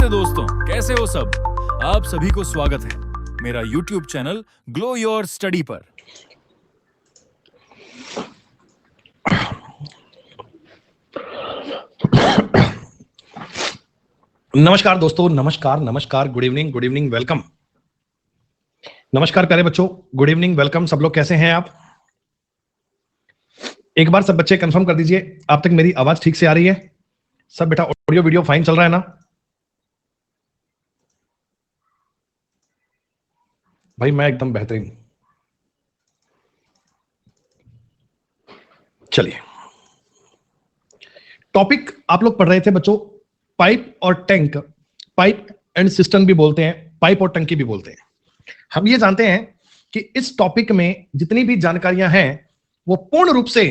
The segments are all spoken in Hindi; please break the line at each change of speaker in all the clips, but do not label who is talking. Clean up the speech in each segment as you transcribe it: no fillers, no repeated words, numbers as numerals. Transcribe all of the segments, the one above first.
नमस्ते दोस्तों, कैसे हो सब। आप सभी को स्वागत है मेरा YouTube channel glow your study पर।
नमस्कार दोस्तों, नमस्कार नमस्कार, गुड इवनिंग, वेलकम। नमस्कार प्यारे बच्चों, गुड इवनिंग, वेलकम। सब लोग कैसे हैं आप? एक बार सब बच्चे कंफर्म कर दीजिए, आप तक मेरी आवाज ठीक से आ रही है? सब बेटा ऑडियो वीडियो फाइन चल रहा है ना? भाई मैं एकदम बेहतरीन। चलिए, टॉपिक आप लोग पढ़ रहे थे बच्चों, पाइप और टैंक। पाइप एंड सिस्टम भी बोलते हैं, पाइप और टंकी भी बोलते हैं। हम ये जानते हैं कि इस टॉपिक में जितनी भी जानकारियां हैं वो पूर्ण रूप से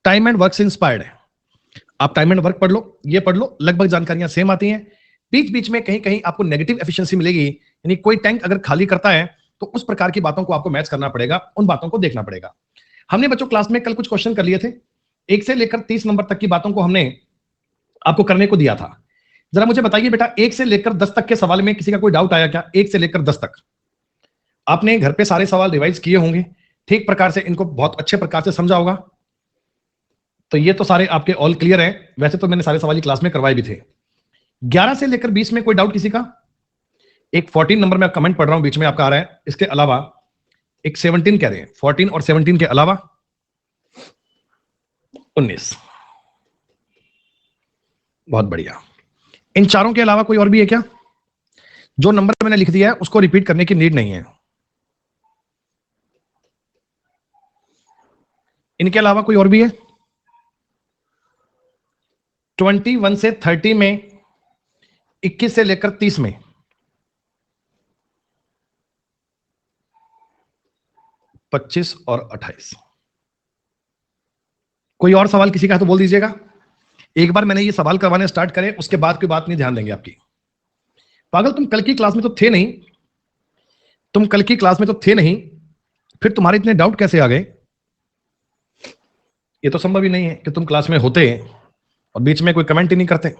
टाइम एंड वर्क से इंस्पायर्ड है। आप टाइम एंड वर्क पढ़ लो, ये पढ़ लो, लगभग जानकारियां सेम आती हैं। बीच बीच में कहीं कहीं आपको नेगेटिव एफिशिएंसी मिलेगी, यानी कोई टैंक अगर खाली करता है तो उस प्रकार की बातों को आपको मैच करना पड़ेगा, उन बातों को देखना पड़ेगा। हमने बच्चों क्लास में कल कुछ क्वेश्चन कर लिए थे, 1 से लेकर 30 नंबर तक की बातों को हमने आपको करने को दिया था। जरा मुझे बताइए बेटा, 1 से लेकर 10 तक के सवाल में किसी का कोई डाउट आया क्या? 1 से लेकर 10 तक आपने घर पे सारे सवाल रिवाइज किए होंगे, ठीक प्रकार से इनको बहुत अच्छे प्रकार से समझा होगा। तो ये तो सारे आपके ऑल क्लियर हैं। वैसे तो मैंने सारे सवाल ही क्लास में करवाए भी थे। 11 से लेकर 20 में कोई डाउट किसी का? एक 14 नंबर में कमेंट पढ़ रहा हूं, बीच में आपका आ रहा है। इसके अलावा एक 17 कह रहे हैं, 14 और 17 के अलावा 19। बहुत बढ़िया। इन चारों के अलावा कोई और भी है क्या? जो नंबर मैंने लिख दिया है उसको रिपीट करने की नीड नहीं है। इनके अलावा कोई और भी है? 21 से 30 में, 21 से लेकर 30 में, 25 और 28। कोई और सवाल किसी का है तो बोल दीजिएगा। एक बार मैंने ये सवाल करवाने स्टार्ट करें, उसके बाद कोई बात नहीं ध्यान देंगे आपकी। पागल, तुम कल की क्लास में तो थे नहीं, तुम कल की क्लास में तो थे नहीं, फिर तुम्हारे इतने डाउट कैसे आ गए? ये तो संभव ही नहीं है कि तुम क्लास में होते और बीच में कोई कमेंट ही नहीं करते।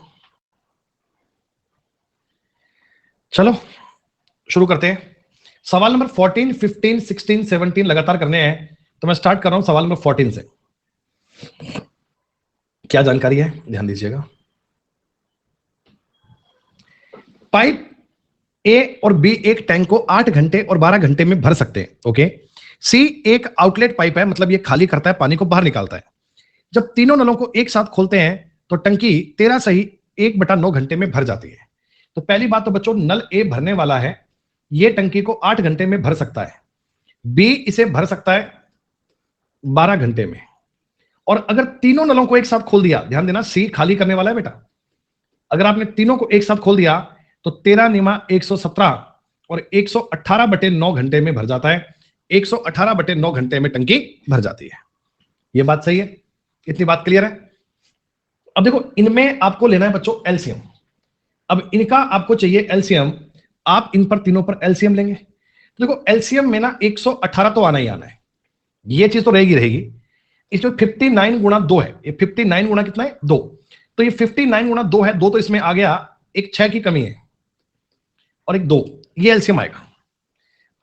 चलो शुरू करते हैं। सवाल नंबर 14, 15, 16, 17 लगातार करने हैं, तो मैं स्टार्ट कर रहा हूं सवाल नंबर 14 से। क्या जानकारी है ध्यान दीजिएगा। पाइप ए और बी एक टैंक को 8 घंटे और 12 घंटे में भर सकते हैं। ओके। सी एक आउटलेट पाइप है, मतलब ये खाली करता है, पानी को बाहर निकालता है। जब तीनों नलों को एक साथ खोलते हैं तो टंकी 13 सही 1/9 घंटे में भर जाती है। तो पहली बात तो बच्चों, नल ए भरने वाला है, ये टंकी को 8 घंटे में भर सकता है। बी इसे भर सकता है 12 घंटे में। और अगर तीनों नलों को एक साथ खोल दिया, ध्यान देना, सी खाली करने वाला है बेटा, अगर आपने तीनों को एक साथ खोल दिया तो 13 निमा 117 और 118/9 घंटे में भर जाता है। 118/9 घंटे में टंकी भर जाती है। यह बात सही है? इतनी बात क्लियर है? अब देखो, इनमें आपको लेना है बच्चों एलसीएम। अब इनका आपको चाहिए एलसीएम, आप इन पर तीनों पर एलसीएम लेंगे। तो देखो एलसीएम में ना 118 तो आना ही आना है, ये चीज तो रहेगी। इसमें 59 गुणा 2 है, ये 59 गुणा कितना है? 2। तो ये 59 गुणा 2 है, 2 तो इसमें आ गया, एक 6 की कमी है और एक 2, ये एलसीएम आएगा।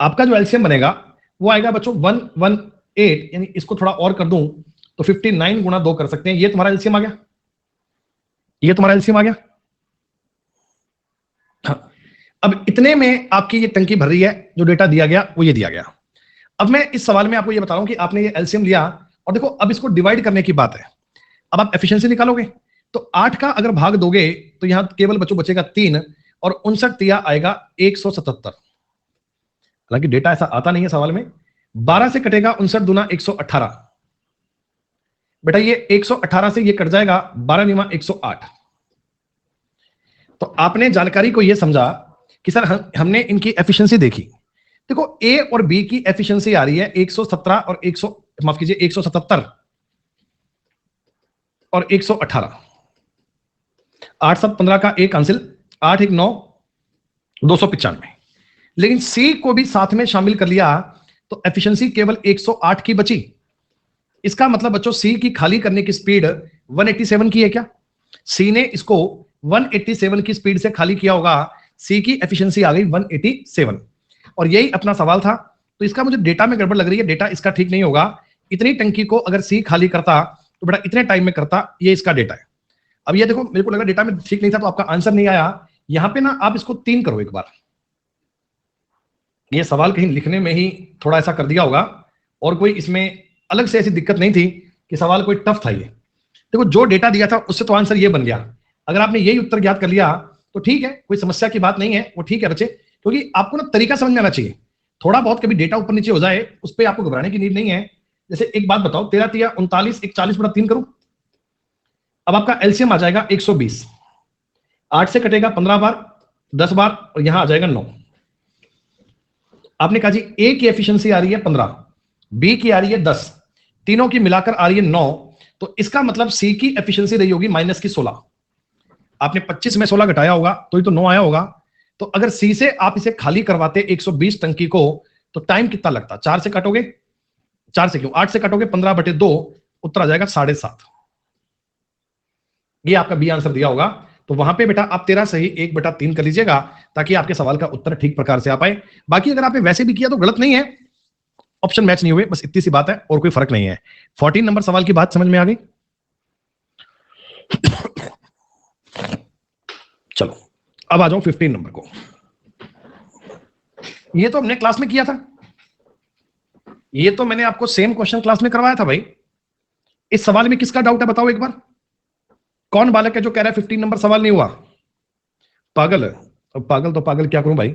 आपका जो एलसीएम बनेगा वो आएगा बच्चों 118, यानी इसको थोड़ा और कर दूं तो 59 गुणा 2 कर सकते हैं। ये तुम्हारा एलसीएम आ गया, ये तुम्हारा एलसीएम आ गया। हाँ, अब इतने में आपकी ये टंकी भर रही है, जो डेटा दिया गया वो ये दिया गया। अब मैं इस सवाल में आपको ये बता रहा हूं कि आपने ये एलसीएम लिया और देखो अब इसको डिवाइड करने की बात है। अब आप एफिशिएंसी निकालोगे तो 8 का अगर भाग दोगे तो यहां केवल बच्चों बचेगा 3 और 59 दिया आएगा 177। हालांकि डेटा ऐसा आता नहीं है सवाल में। 12 से कटेगा 59 दूना 118, बेटा ये 118 से ये कट जाएगा, 12 निमा 108। तो आपने जानकारी को ये समझा कि सर हमने इनकी एफिशिएंसी देखी। देखो ए और बी की एफिशिएंसी आ रही है 117 और 177 और 118। 8 7 15 का एक कैंसिल, 8 1 9, 295। लेकिन सी को भी साथ में शामिल कर लिया तो एफिशिएंसी केवल 108 की बची। इसका मतलब बच्चों सी की खाली करने की स्पीड 187 की है क्या? सी ने इसको 187 की स्पीड से खाली किया होगा, सी की एफिशिएंसी आ गई 187। और यही अपना सवाल था। तो इसका मुझे डेटा में गड़बड़ लग रही है, डेटा इसका ठीक नहीं होगा। इतनी टंकी को अगर सी खाली करता तो बेटा इतने टाइम में करता, ये इसका डेटा है। अब ये देखो, मेरे को लगा डेटा में ठीक नहीं था तो आपका आंसर नहीं आया। यहां पे ना आप इसको 3 करो एक बार। ये सवाल कहीं लिखने में ही थोड़ा ऐसा कर दिया होगा, और कोई इसमें अलग से ऐसी दिक्कत नहीं थी कि सवाल कोई टफ था। ये देखो, जो डेटा दिया था उससे तो आंसर ये बन गया। अगर आपने यही उत्तर ज्ञात कर लिया तो ठीक है, कोई समस्या की बात नहीं है, वो ठीक है बच्चे। क्योंकि आपको ना तरीका समझ में आना चाहिए। थोड़ा बहुत कभी डेटा ऊपर नीचे हो जाए उस पर आपको घबराने की नीड नहीं है। जैसे एक बात बताओ, 13 तिया 39, एक 40/3 करूं। अब आपका एलसीएम आ जाएगा 120। 8 से कटेगा 15 बार, 10 बार, और यहां आ जाएगा 9। आपने कहा जी ए की एफिशिएंसी आ रही है 15, बी की आ रही है 10, तीनों की मिलाकर आ रही है 9। तो इसका मतलब सी की एफिशिएंसी रही होगी माइनस की 16। आपने 25 में 16 घटाया होगा तो ही तो 9 आया होगा। तो अगर सी से आप इसे खाली करवाते 120 टंकी को, तो टाइम कितना लगता? 4 से काटोगे, 4 से क्यों, 8 से काटोगे 15/2, उत्तर आ जाएगा 7.5। ये आपका बी आंसर दिया होगा। तो वहां पे बेटा आप 13 सही 1/3 कर लीजिएगा, ताकि आपके सवाल का उत्तर ठीक प्रकार से आ पाए। बाकी अगर आपने वैसे भी किया तो गलत नहीं है, ऑप्शन मैच नहीं हुए, बस इतनी सी बात है, और कोई फर्क नहीं है। 14 नंबर सवाल की बात समझ में आ गई? चलो अब आ जाओ 15 नंबर को। ये तो हमने क्लास में किया था, ये तो मैंने आपको सेम क्वेश्चन क्लास में करवाया था भाई। इस सवाल में किसका डाउट है बताओ एक बार? कौन बालक है जो कह रहा है 15 नंबर सवाल नहीं हुआ? पागल है। अब पागल तो पागल क्या करूं भाई,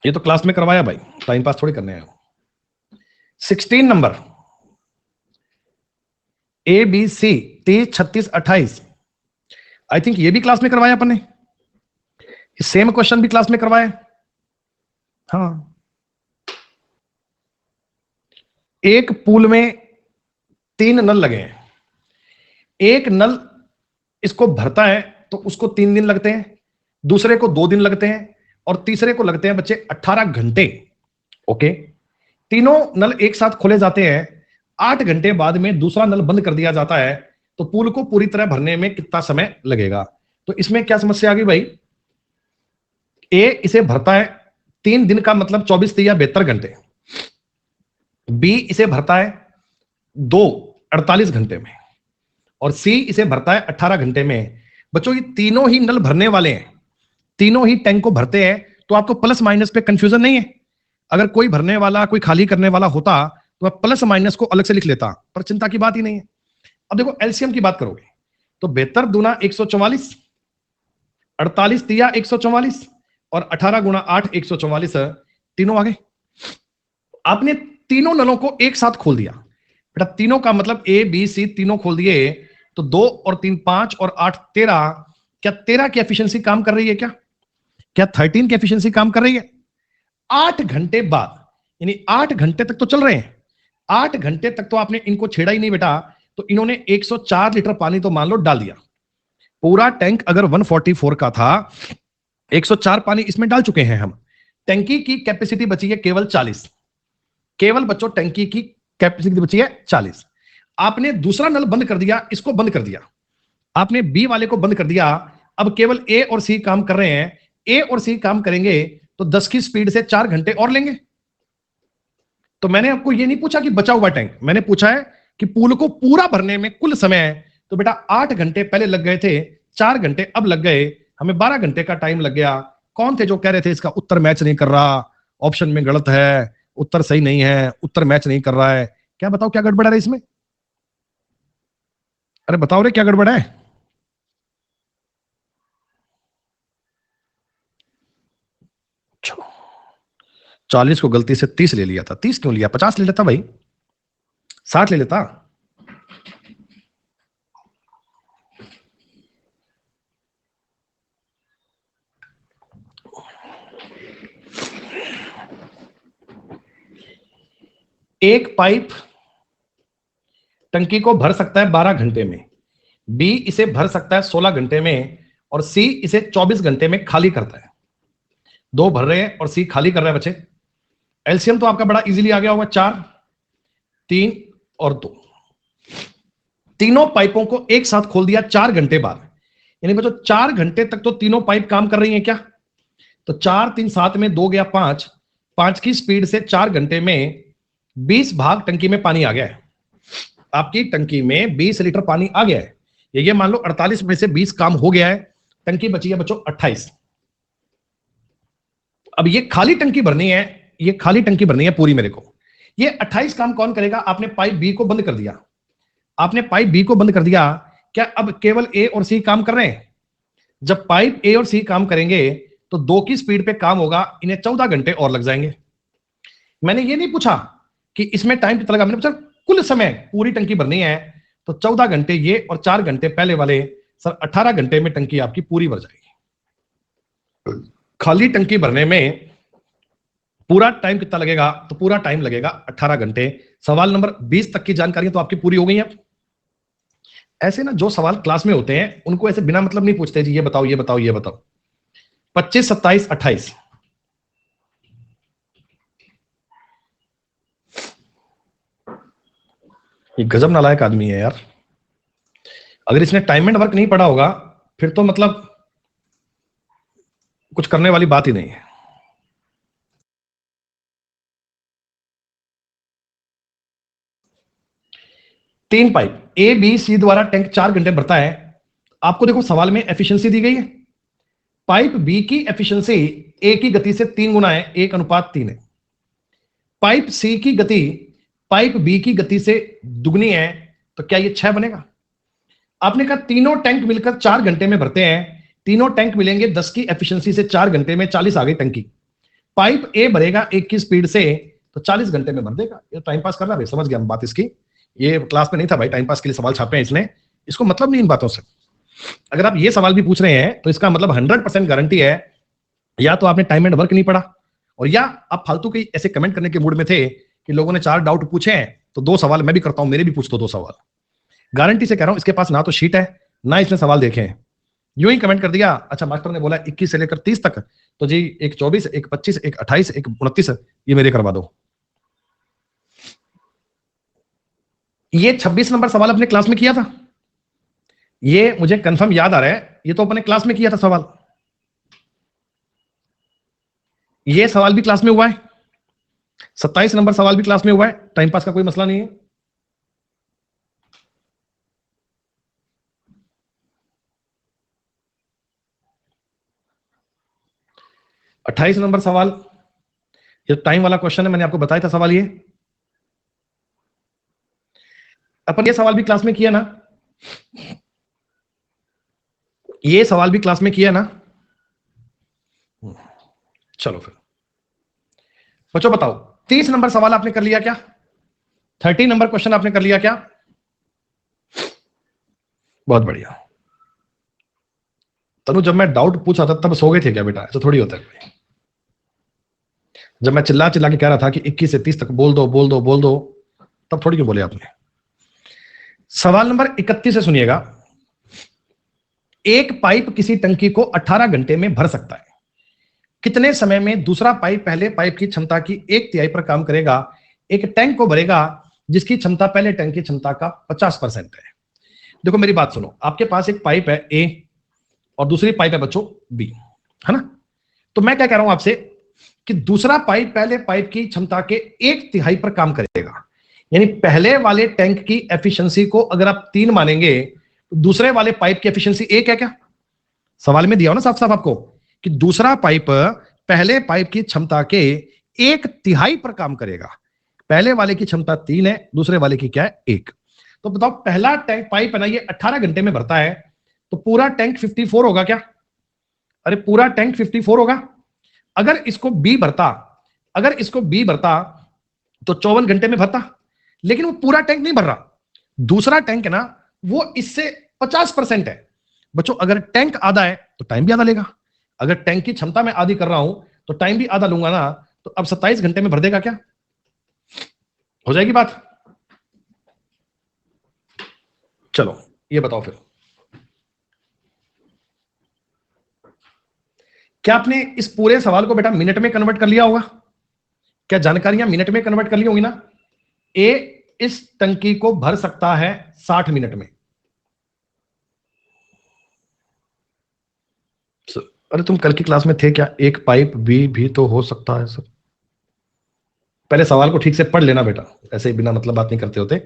ये तो क्लास में करवाया भाई, टाइम पास थोड़ी करने आया। 16 number, A B C 30, 36, 28। I think ये भी क्लास में करवाया अपन ने, सेम क्वेश्चन भी क्लास में करवाया। हाँ, एक पूल में 3 नल लगे हैं। एक नल इसको भरता है तो उसको 3 दिन लगते हैं, दूसरे को 2 दिन लगते हैं, और तीसरे को लगते हैं बच्चे 18 घंटे। ओके, तीनों नल एक साथ खोले जाते हैं। 8 घंटे बाद में दूसरा नल बंद कर दिया जाता है। तो पूल को पूरी तरह भरने में कितना समय लगेगा? तो इसमें क्या समस्या आ गई भाई? ए इसे भरता है 3 दिन का मतलब 24 या 72 घंटे। बी इसे भरता है 48 घंटे में, और सी इसे भरता है 18 घंटे में। बच्चों ये तीनों ही नल भरने वाले हैं, तीनों ही टैंक को भरते हैं। तो आपको प्लस माइनस पे कंफ्यूजन नहीं है? अगर कोई भरने वाला कोई खाली करने वाला होता तो मैं प्लस माइनस को अलग से लिख लेता, पर चिंता की बात ही नहीं है। अब देखो एलसीएम की बात करोगे तो 72 दूना 144, 48 तिया 144, और 18 गुणा 8 144, तीनों आ गए। आपने तीनों नलों को एक साथ खोल दिया बेटा, तीनों का मतलब ए बी सी तीनों खोल दिए। तो 2 और 3 5 और 8 13। क्या 13 की एफिशिएंसी काम कर रही है? क्या 13 की एफिशिएंसी काम कर रही है? 8 घंटे बाद, यानी 8 घंटे तक तो चल रहे हैं। 8 घंटे तक तो आपने इनको छेड़ा ही नहीं बेटा। तो इन्होंने 104 लीटर पानी तो मान लो डाल दिया। पूरा टैंक अगर 144 का था, 104 पानी इसमें डाल चुके हैं हम। टैंकी की कैपेसिटी बची है केवल 40। केवल बच्चों टैंकी की कैपेसिटी बची है 40। आपने दूसरा नल बंद कर दिया, इसको बंद कर दिया, आपने बी वाले को बंद कर दिया। अब केवल ए और सी काम कर रहे हैं। ए और सी काम करेंगे तो 10 की स्पीड से 4 घंटे और लेंगे। तो मैंने आपको ये नहीं पूछा कि बचा हुआ टैंक, मैंने पूछा है कि पूल को पूरा भरने में कुल समय। तो बेटा 8 घंटे पहले लग गए थे, 4 घंटे अब लग गए, हमें 12 घंटे का टाइम लग गया। कौन थे जो कह रहे थे इसका उत्तर मैच नहीं कर रहा, ऑप्शन में गलत है, उत्तर सही नहीं है, उत्तर मैच नहीं कर रहा है? क्या बताओ क्या गड़बड़ है इसमें? अरे बताओ रे क्या गड़बड़ है? चलो 40 को गलती से 30 ले लिया था। 30 क्यों लिया? 50 ले लेता भाई, 60 ले लेता। एक पाइप टंकी को भर सकता है 12 घंटे में, बी इसे भर सकता है 16 घंटे में, और सी इसे 24 घंटे में खाली करता है। 2 भर रहे हैं और सी खाली कर रहा है बच्चे। एलसीएम तो आपका बड़ा इजीली आ गया होगा, 4, 3 और 2। तीनों पाइपों को एक साथ खोल दिया 4 घंटे बाद। यानी बच्चों 4 घंटे तक तो तीनों पाइप काम कर रही हैं क्या? तो 4 3 7 में 2 गया 5, 5 की स्पीड से 4 घंटे में 20 भाग टंकी में पानी आ गया है। आपकी टंकी में 20 लीटर पानी आ गया है। ये मान लो 48 में से 20 काम हो गया है, टंकी बची है बच्चों 28। अब ये खाली टंकी भरनी है, ये खाली टंकी भरनी है पूरी मेरे को। ये 28 काम कौन करेगा? आपने पाइप बी को बंद कर दिया, आपने पाइप बी को बंद कर दिया। क्या अब केवल ए और सी काम कर रहे हैं? जब पाइप ए और सी काम करेंगे तो 2 की स्पीड पे काम होगा, इन्हें 14 घंटे और लग जाएंगे। मैंने ये नहीं पूछा कि इसमें टाइम कितना लगा, मैंने पूछा कुल समय पूरी टंकी भरनी है तो 14 घंटे ये और 4 घंटे पहले वाले, सर 18 घंटे में टंकी आपकी पूरी भर जाएगी। खाली टंकी भरने में पूरा टाइम कितना लगेगा? तो पूरा टाइम लगेगा 18 घंटे। सवाल नंबर 20 तक की जानकारी तो आपकी पूरी हो गई है। ऐसे ना जो सवाल क्लास में होते हैं उनको ऐसे बिना मतलब नहीं पूछते जी ये बताओ ये बताओ ये बताओ। 25 27 28 ये गजब नालायक आदमी है यार। अगर इसने टाइम एंड वर्क नहीं पढ़ा होगा फिर तो मतलब कुछ करने वाली बात ही नहीं है। तीन पाइप ए बी सी द्वारा टैंक 4 घंटे भरता है। आपको देखो सवाल में एफिशिएंसी दी गई है। पाइप बी की एफिशिएंसी ए की गति से 3 गुना है, 1:3 है। पाइप सी की गति पाइप बी की गति से दुगनी है, तो क्या ये 6 बनेगा? आपने कहा तीनों टैंक मिलकर 4 घंटे में भरते हैं, तीनों टैंक मिलेंगे 10 की एफिशिएंसी से 4 घंटे में 40 आ गई टंकी। पाइप ए भरेगा 1 की स्पीड से तो 40 घंटे में भर देगा। ये टाइम पास कर रहा है, समझ गया हम बात इसकी। ये क्लास में नहीं था भाई, टाइम पास के लिए सवाल छापे हैं इसने, इसको मतलब नहीं इन बातों से। अगर आप ये सवाल भी पूछ रहे हैं तो इसका मतलब 100% गारंटी है या तो आपने टाइम एंड वर्क नहीं पढ़ा, और या आप फालतू के ऐसे कमेंट करने के मूड में थे कि लोगों ने 4 डाउट पूछे हैं तो 2 सवाल मैं भी करता हूं, मेरे भी पूछ दो 2 सवाल। गारंटी से कह रहा हूं, इसके पास ना तो शीट है ना इसने सवाल देखे हैं, यूं ही कमेंट कर दिया। अच्छा मास्टर ने बोला 21 से लेकर 30 तक, तो जी एक 24 एक 25 एक 28 एक 29 ये मेरे करवा दो। ये 26 नंबर सवाल अपने क्लास में किया था, ये मुझे कंफर्म याद आ रहा है, ये तो अपने क्लास में किया था सवाल। ये सवाल भी क्लास में हुआ है, 27 नंबर सवाल भी क्लास में हुआ है, टाइम पास का कोई मसला नहीं है। अट्ठाईस नंबर सवाल, ये टाइम वाला क्वेश्चन है, मैंने आपको बताया था सवाल। ये अपन ये सवाल भी क्लास में किया ना, ये सवाल भी क्लास में किया ना। चलो फिर बच्चों बताओ 30 नंबर सवाल आपने कर लिया क्या? 30 नंबर क्वेश्चन आपने कर लिया क्या? बहुत बढ़िया। तनु जब मैं डाउट पूछा था तब सो गए थे क्या बेटा? ऐसा थोड़ी होता है। जब मैं चिल्ला चिल्ला के कह रहा था कि 21 से 30 तक बोल दो बोल दो बोल दो, तब थोड़ी क्यों बोले आपने? सवाल नंबर 31 से सुनिएगा। एक पाइप किसी टंकी को 18 घंटे में भर सकता है, कितने समय में दूसरा पाइप पहले पाइप की क्षमता की 1/3 पर काम करेगा? एक टैंक को भरेगा जिसकी क्षमता पहले टैंक की क्षमता का 50% है। देखो मेरी बात सुनो, आपके पास एक पाइप है ए और दूसरी पाइप है बच्चों बी, है ना? तो मैं क्या कह रहा हूं आपसे कि दूसरा पाइप पहले पाइप की क्षमता के 1/3 पर काम करेगा, यानी पहले वाले टैंक की एफिशिएंसी को अगर आप 3 मानेंगे तो दूसरे वाले पाइप की एफिशिएंसी 1 है क्या? सवाल में दिया हो ना साफ साफ आपको कि दूसरा पाइप पहले पाइप की क्षमता के 1/3 पर काम करेगा। पहले वाले की क्षमता 3 है, दूसरे वाले की क्या है? 1। तो बताओ पहला टैंक पाइप है ना, ये 18 घंटे में भरता है, तो पूरा टैंक 54 होगा क्या? अरे पूरा टैंक 54 होगा। अगर इसको बी भरता, अगर इसको बी भरता तो 54 घंटे में भरता, लेकिन वो पूरा टैंक नहीं भर रहा। दूसरा टैंक है ना वो इससे 50% है। बच्चों अगर टैंक आधा है तो टाइम भी आधा लेगा, अगर टैंक की क्षमता मैं आधी कर रहा हूं तो टाइम भी आधा लूंगा ना। तो अब 27 घंटे में भर देगा क्या? हो जाएगी बात? चलो ये बताओ फिर, क्या आपने इस पूरे सवाल को बेटा मिनट में कन्वर्ट कर लिया होगा? क्या जानकारियां मिनट में कन्वर्ट कर ली होंगी ना? ए इस टंकी को भर सकता है 60 मिनट में, अरे तुम कल की क्लास में थे क्या? एक पाइप बी भी तो हो सकता है सर। पहले सवाल को ठीक से पढ़ लेना बेटा, ऐसे ही बिना मतलब बात नहीं करते होते।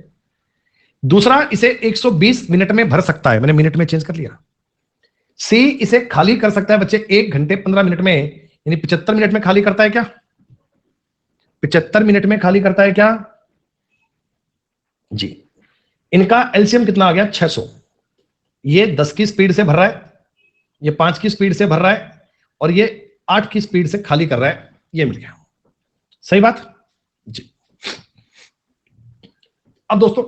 दूसरा, इसे 120 मिनट में भर सकता है, मैंने मिनट में चेंज कर लिया। सी, इसे खाली कर सकता है बच्चे 1 घंटे 15 मिनट में, यानी 75 मिनट में खाली करता है क्या? 75 मिनट में खाली करता है क्या जी? इनका एलसीएम कितना आ गया? 600। ये 10 की स्पीड से भर रहा है, ये 5 की स्पीड से भर रहा है, और ये 8 की स्पीड से खाली कर रहा है। ये मिल गया, सही बात जी। अब दोस्तों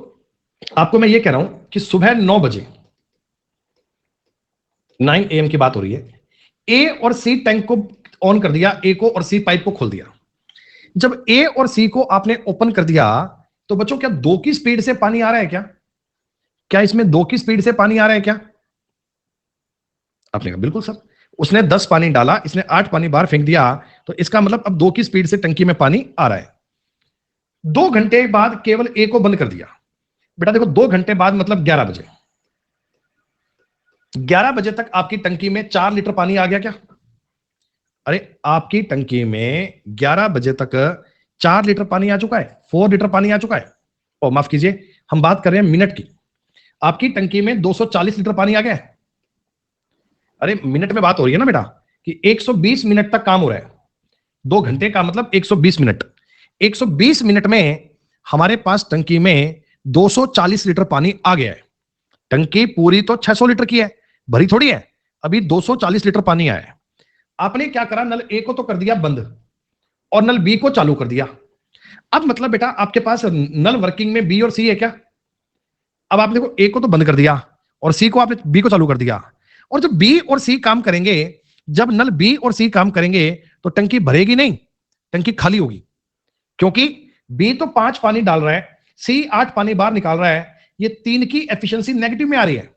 आपको मैं ये कह रहा हूं कि सुबह 9 बजे 9 AM की बात हो रही है, ए और सी टैंक को ऑन कर दिया, ए को, और सी पाइप को खोल दिया। जब ए और सी को आपने ओपन कर दिया तो बच्चों क्या 2 की स्पीड से पानी आ रहा है क्या? क्या इसमें 2 की स्पीड से पानी आ रहा है क्या? आपने कहा बिल्कुल सर। उसने 10 पानी डाला, इसने 8 पानी बाहर फेंक दिया, तो इसका मतलब अब 2 की स्पीड से टंकी में पानी आ रहा है। 2 घंटे बाद केवल ए को बंद कर दिया। बेटा देखो 2 घंटे बाद मतलब 11 बजे, 11 बजे तक आपकी टंकी में 4 लीटर पानी आ गया क्या? अरे आपकी टंकी में 11 बजे तक 4 लीटर पानी आ चुका है, 4 लीटर पानी आ चुका है। ओ माफ कीजिए, हम बात कर रहे हैं मिनट की। आपकी टंकी में 240 लीटर पानी आ गया है। अरे मिनट में बात हो रही है ना बेटा, कि 120 मिनट तक काम हो रहा है। 2 घंटे का मतलब 120 मिनट। 120 मिनट में हमारे पास टंकी में 240 लीटर पानी आ गया है। टंकी पूरी तो 600 लीटर की है, भरी थोड़ी है, अभी 240 लीटर पानी आया है। आपने क्या करा, नल ए को तो कर दिया बंद और नल बी को चालू कर दिया। अब मतलब बेटा आपके पास नल वर्किंग में बी और सी है क्या? अब आपने देखो ए को तो बंद कर दिया और सी को आपने बी को चालू कर दिया, और जब बी और सी काम करेंगे, जब नल बी और सी काम करेंगे तो टंकी भरेगी नहीं, टंकी खाली होगी। क्योंकि बी तो 5 पानी डाल रहा है, सी 8 पानी बाहर निकाल रहा है, ये 3 की एफिशिएंसी नेगेटिव में आ रही है।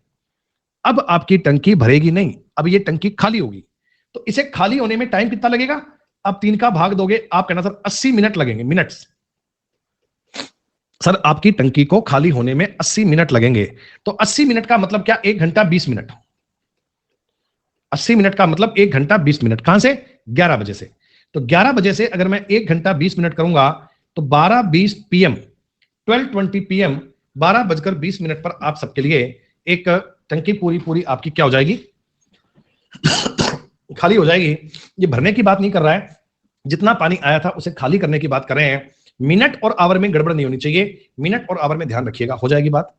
अब आपकी टंकी भरेगी नहीं, अब ये टंकी खाली होगी। तो इसे खाली होने में टाइम कितना लगेगा? अब 3 का भाग दोगे, आप कहना सर 80 मिनट लगेंगे, मिनट्स। सर आपकी टंकी को खाली होने में 80 मिनट लगेंगे। तो 80 मिनट का मतलब क्या? 1 घंटा 20 मिनट। 80 मिनट का मतलब 1 घंटा 20 मिनट। कहां से? 11 बजे से। तो 11 बजे से अगर मैं 1 घंटा 20 मिनट करूंगा तो 12:20 PM, 12:20 PM, 12:20 पर आप सबके लिए एक टंकी पूरी पूरी आपकी क्या हो जाएगी? खाली हो जाएगी। ये भरने की बात नहीं कर रहा है, जितना पानी आया था उसे खाली करने की बात कर रहे हैं। मिनट और आवर में गड़बड़ नहीं होनी चाहिए, मिनट और आवर में ध्यान रखिएगा, हो जाएगी बात।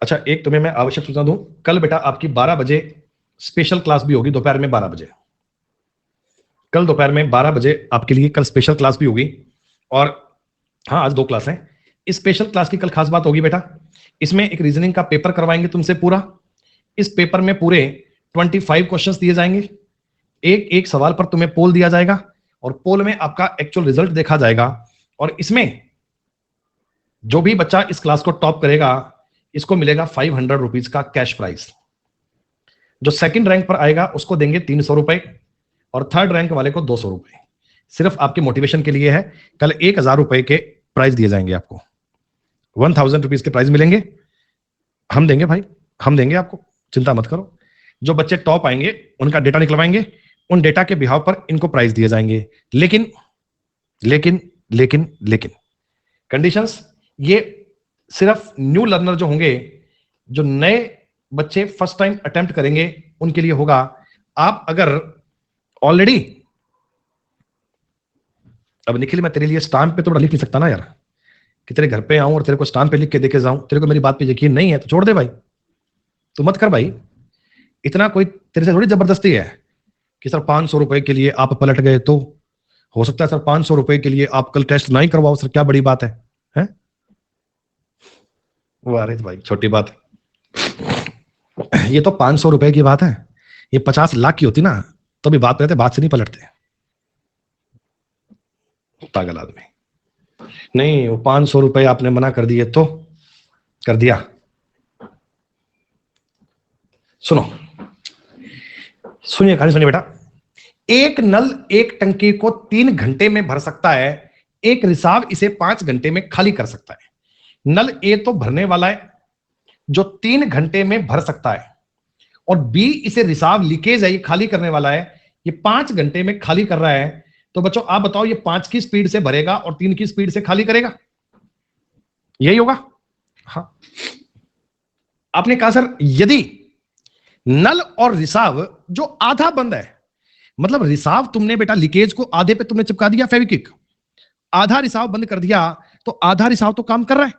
अच्छा एक तुम्हें मैं आवश्यक सूचना दूं, कल बेटा आपकी 12 बजे स्पेशल क्लास भी होगी, दोपहर में 12 बजे। कल दोपहर में 12 बजे आपके लिए कल स्पेशल क्लास भी होगी। और हाँ, आज 2 क्लास हैं। इस स्पेशल क्लास की कल खास बात होगी बेटा, इसमें एक रीजनिंग का पेपर करवाएंगे तुमसे पूरा। इस पेपर में पूरे 25 क्वेश्चंस दिए जाएंगे, एक एक सवाल पर तुम्हें पोल दिया जाएगा, और पोल में आपका एक्चुअल रिजल्ट देखा जाएगा। और इसमें जो भी बच्चा इस क्लास को टॉप करेगा, इसको मिलेगा 500 रुपीज का कैश प्राइज। जो सेकंड रैंक पर आएगा उसको देंगे 300 रुपए, और थर्ड रैंक वाले को 200 रुपए। सिर्फ आपके मोटिवेशन के लिए है। कल 1000 रुपए के प्राइज दिए जाएंगे आपको, 1000 रुपीज के प्राइज मिलेंगे। हम देंगे भाई, हम देंगे आपको, चिंता मत करो। जो बच्चे टॉप आएंगे उनका डेटा निकलवाएंगे, उन डेटा के बिहाव पर इनको प्राइज दिए जाएंगे। लेकिन लेकिन लेकिन लेकिन कंडीशंस, ये सिर्फ न्यू लर्नर जो होंगे, जो नए बच्चे फर्स्ट टाइम अटेम्प्ट करेंगे, उनके लिए होगा। आप अगर ऑलरेडी, अब निखिल मैं तेरे लिए स्टाम्प पे तो लिख नहीं सकता ना यार, कि तेरे घर पे आऊं और तेरे को स्टाम्प पे लिख के देके जाऊं। तेरे को मेरी बात पे यकीन नहीं है तो छोड़ दे भाई, तू मत कर भाई। इतना कोई तेरे से थोड़ी जबरदस्ती है कि सर 500 रुपए के लिए आप पलट गए, तो हो सकता है सर 500 रुपए के लिए आप कल टेस्ट नहीं करवाओ, सर क्या बड़ी बात है, हैं? अरे भाई छोटी बात है। ये तो 500 रुपए की बात है, ये 50 लाख की होती ना तो भी बात करते, बात से नहीं पलटते। पागल आदमी। नहीं, वो 500 रुपए आपने मना कर दिए तो कर दिया। सुनो, सुनिए, कहानी सुनिए बेटा। एक नल एक टंकी को 3 घंटे में भर सकता है, एक रिसाव इसे 5 घंटे में खाली कर सकता है। नल ए तो भरने वाला है जो 3 घंटे में भर सकता है, और बी इसे रिसाव लीकेज है, ये खाली करने वाला है, ये 5 घंटे में खाली कर रहा है। तो बच्चों आप बताओ, ये 5 की स्पीड से भरेगा और 3 की स्पीड से खाली करेगा, यही होगा। हाँ, आपने कहा सर यदि नल और रिसाव जो आधा बंद है, मतलब रिसाव तुमने बेटा लीकेज को आधे पे तुमने चिपका दिया फेविक्विक, आधा रिसाव बंद कर दिया, तो आधा रिसाव तो काम कर रहा है,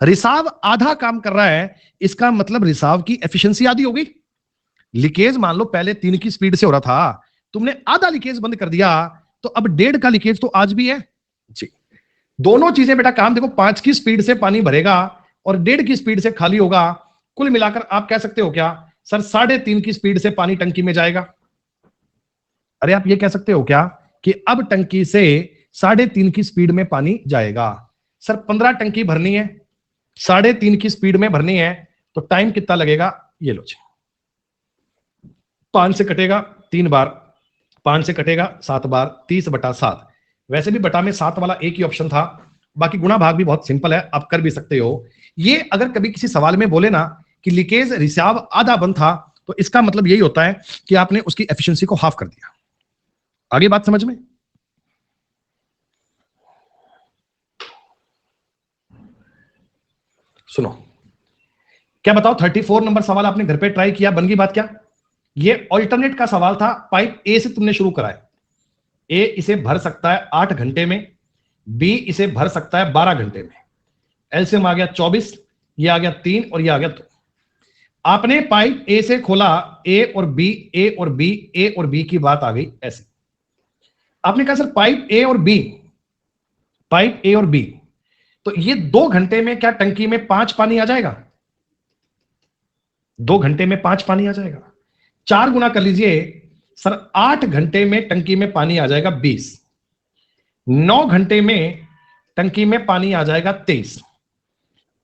रिसाव आधा काम कर रहा है, इसका मतलब रिसाव की एफिशिएंसी आधी होगी। लीकेज मान लो पहले 3 की स्पीड से हो रहा था, तुमने आधा लीकेज बंद कर दिया, तो अब 1.5 का लीकेज तो आज भी है जी। दोनों चीजें बेटा काम देखो, 5 की स्पीड से पानी भरेगा और 1.5 की स्पीड से खाली होगा। कुल मिलाकर आप कह सकते हो क्या सर 3.5 की स्पीड से पानी टंकी में जाएगा। अरे आप ये कह सकते हो क्या कि अब टंकी से 3.5 की स्पीड में पानी जाएगा। सर 15 टंकी भरनी है, 3.5 की स्पीड में भरनी है, तो टाइम कितना लगेगा, ये लो जी। 5 से कटेगा 3 बार, 5 से कटेगा 7 बार, 30/7। वैसे भी बटा में 7 वाला एक ही ऑप्शन था, बाकी गुणा भाग भी बहुत सिंपल है, आप कर भी सकते हो। ये अगर कभी किसी सवाल में बोले ना कि लीकेज रिसाव आधा बंद था, तो इसका मतलब यही होता है कि आपने उसकी एफिशिएंसी को हाफ कर दिया। आगे बात समझ में? सुनो, क्या बताओ 34 नंबर सवाल आपने घर पे ट्राई किया, बन गई बात क्या? ये ऑल्टरनेट का सवाल था, पाइप ए से तुमने शुरू कराया। ए इसे भर सकता है 8 घंटे में, बी इसे भर सकता है 12 घंटे में। एलसीएम आ गया 24, ये आ गया 3 और ये आ गया 2। आपने पाइप ए से खोला, ए और बी, ए और बी, ए और बी की बात आ गई ऐसे। आपने कहा सर पाइप ए और बी, पाइप ए और बी, तो ये 2 घंटे में क्या टंकी में 5 पानी आ जाएगा? 2 घंटे में 5 पानी आ जाएगा। 4 गुना कर लीजिए सर, 8 घंटे में टंकी में पानी आ जाएगा 20, 9 घंटे में टंकी में पानी आ जाएगा 23।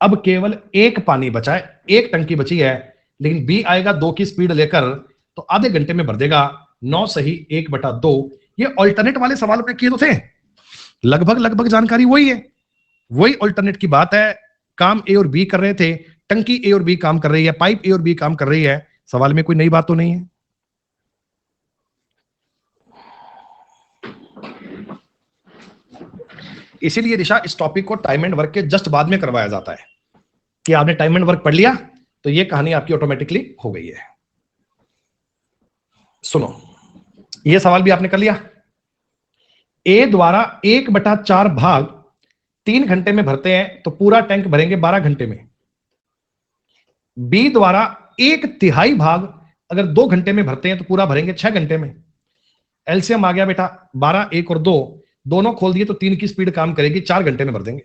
अब केवल एक पानी बचा है, एक टंकी बची है, लेकिन बी आएगा 2 की स्पीड लेकर, तो आधे घंटे में भर देगा। 9 सही 1/2। ये ऑल्टरनेट वाले सवाल पे किए तो थे, लगभग लगभग जानकारी वही है, वही ऑल्टरनेट की बात है। काम ए और बी कर रहे थे, टंकी ए और बी काम कर रही है, पाइप ए और बी काम कर रही है, सवाल में कोई नई बात तो नहीं है। इसीलिए दिशा इस टॉपिक को टाइम एंड वर्क के जस्ट बाद में करवाया जाता है कि आपने टाइम एंड वर्क पढ़ लिया तो ये कहानी आपकी ऑटोमेटिकली हो गई है। सुनो, ये सवाल भी आपने कर लिया। ए द्वारा 1/4 भाग 3 घंटे में भरते हैं तो पूरा टैंक भरेंगे 12 घंटे में। बी द्वारा 1/3 भाग अगर 2 घंटे में भरते हैं तो पूरा भरेंगे 6 घंटे में। एलसीएम आ गया बेटा 12, 1 और 2, दोनों खोल दिए तो 3 की स्पीड काम करेगी, 4 घंटे में भर देंगे।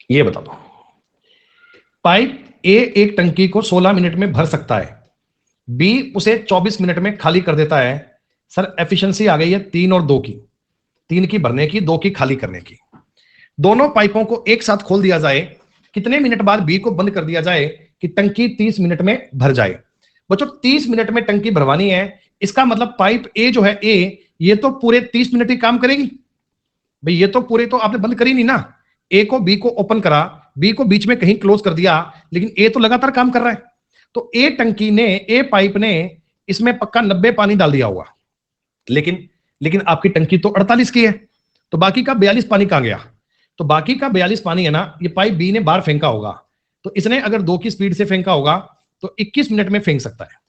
ये बता दो, पाइप ए एक टंकी को 16 मिनट में भर सकता है, बी उसे 24 मिनट में खाली कर देता है। सर एफिशिएंसी आ गई है 3 और 2 की, 3 की भरने की, 2 की खाली करने की। दोनों पाइपों को एक साथ खोल दिया जाए, कितने मिनट बाद बी को बंद कर दिया जाए कि टंकी 30 मिनट में भर जाए? बच्चों 30 मिनट में टंकी भरवानी है, इसका मतलब पाइप ए जो है ए, ये तो पूरे 30 मिनट ही काम करेगी भाई, ये तो पूरे तो आपने बंद करी नहीं ना। ए को बी को ओपन करा, बी को बीच में कहीं क्लोज कर दिया, लेकिन ए तो लगातार काम कर रहा है। तो ए टंकी ने, ए पाइप ने इसमें पक्का 90 पानी डाल दिया होगा, लेकिन आपकी टंकी तो 48 की है, तो बाकी का 42 पानी कहां गया? तो बाकी का 42 पानी है ना, ये पाइप बी ने बाहर फेंका होगा, तो इसने अगर 2 की स्पीड से फेंका होगा तो 21 मिनट में फेंक सकता है।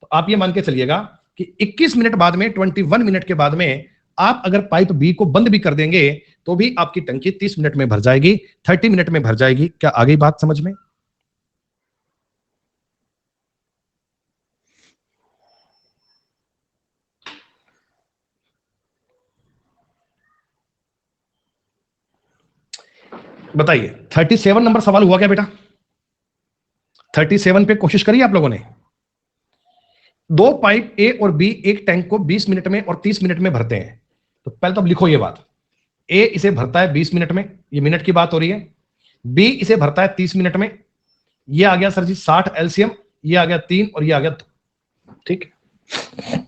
तो आप ये मान के चलिएगा कि 21 मिनट बाद में, 21 मिनट के बाद में आप अगर पाइप बी को बंद भी कर देंगे तो भी आपकी टंकी 30 मिनट में भर जाएगी, 30 मिनट में भर जाएगी। क्या आ गई बात समझ में? बताइए 37 नंबर सवाल हुआ क्या बेटा? 37 पे कोशिश करिए आप लोगों ने। 2 पाइप ए और बी एक टैंक को 20 मिनट में और 30 मिनट में भरते हैं। तो पहले तो अब लिखो ये बात, ए इसे भरता है 20 मिनट में, ये मिनट की बात हो रही है, बी इसे भरता है 30 मिनट में। ये आ गया सर जी 60 एलसीएम, ये आ गया 3 और ये आ गया 2। ठीक है,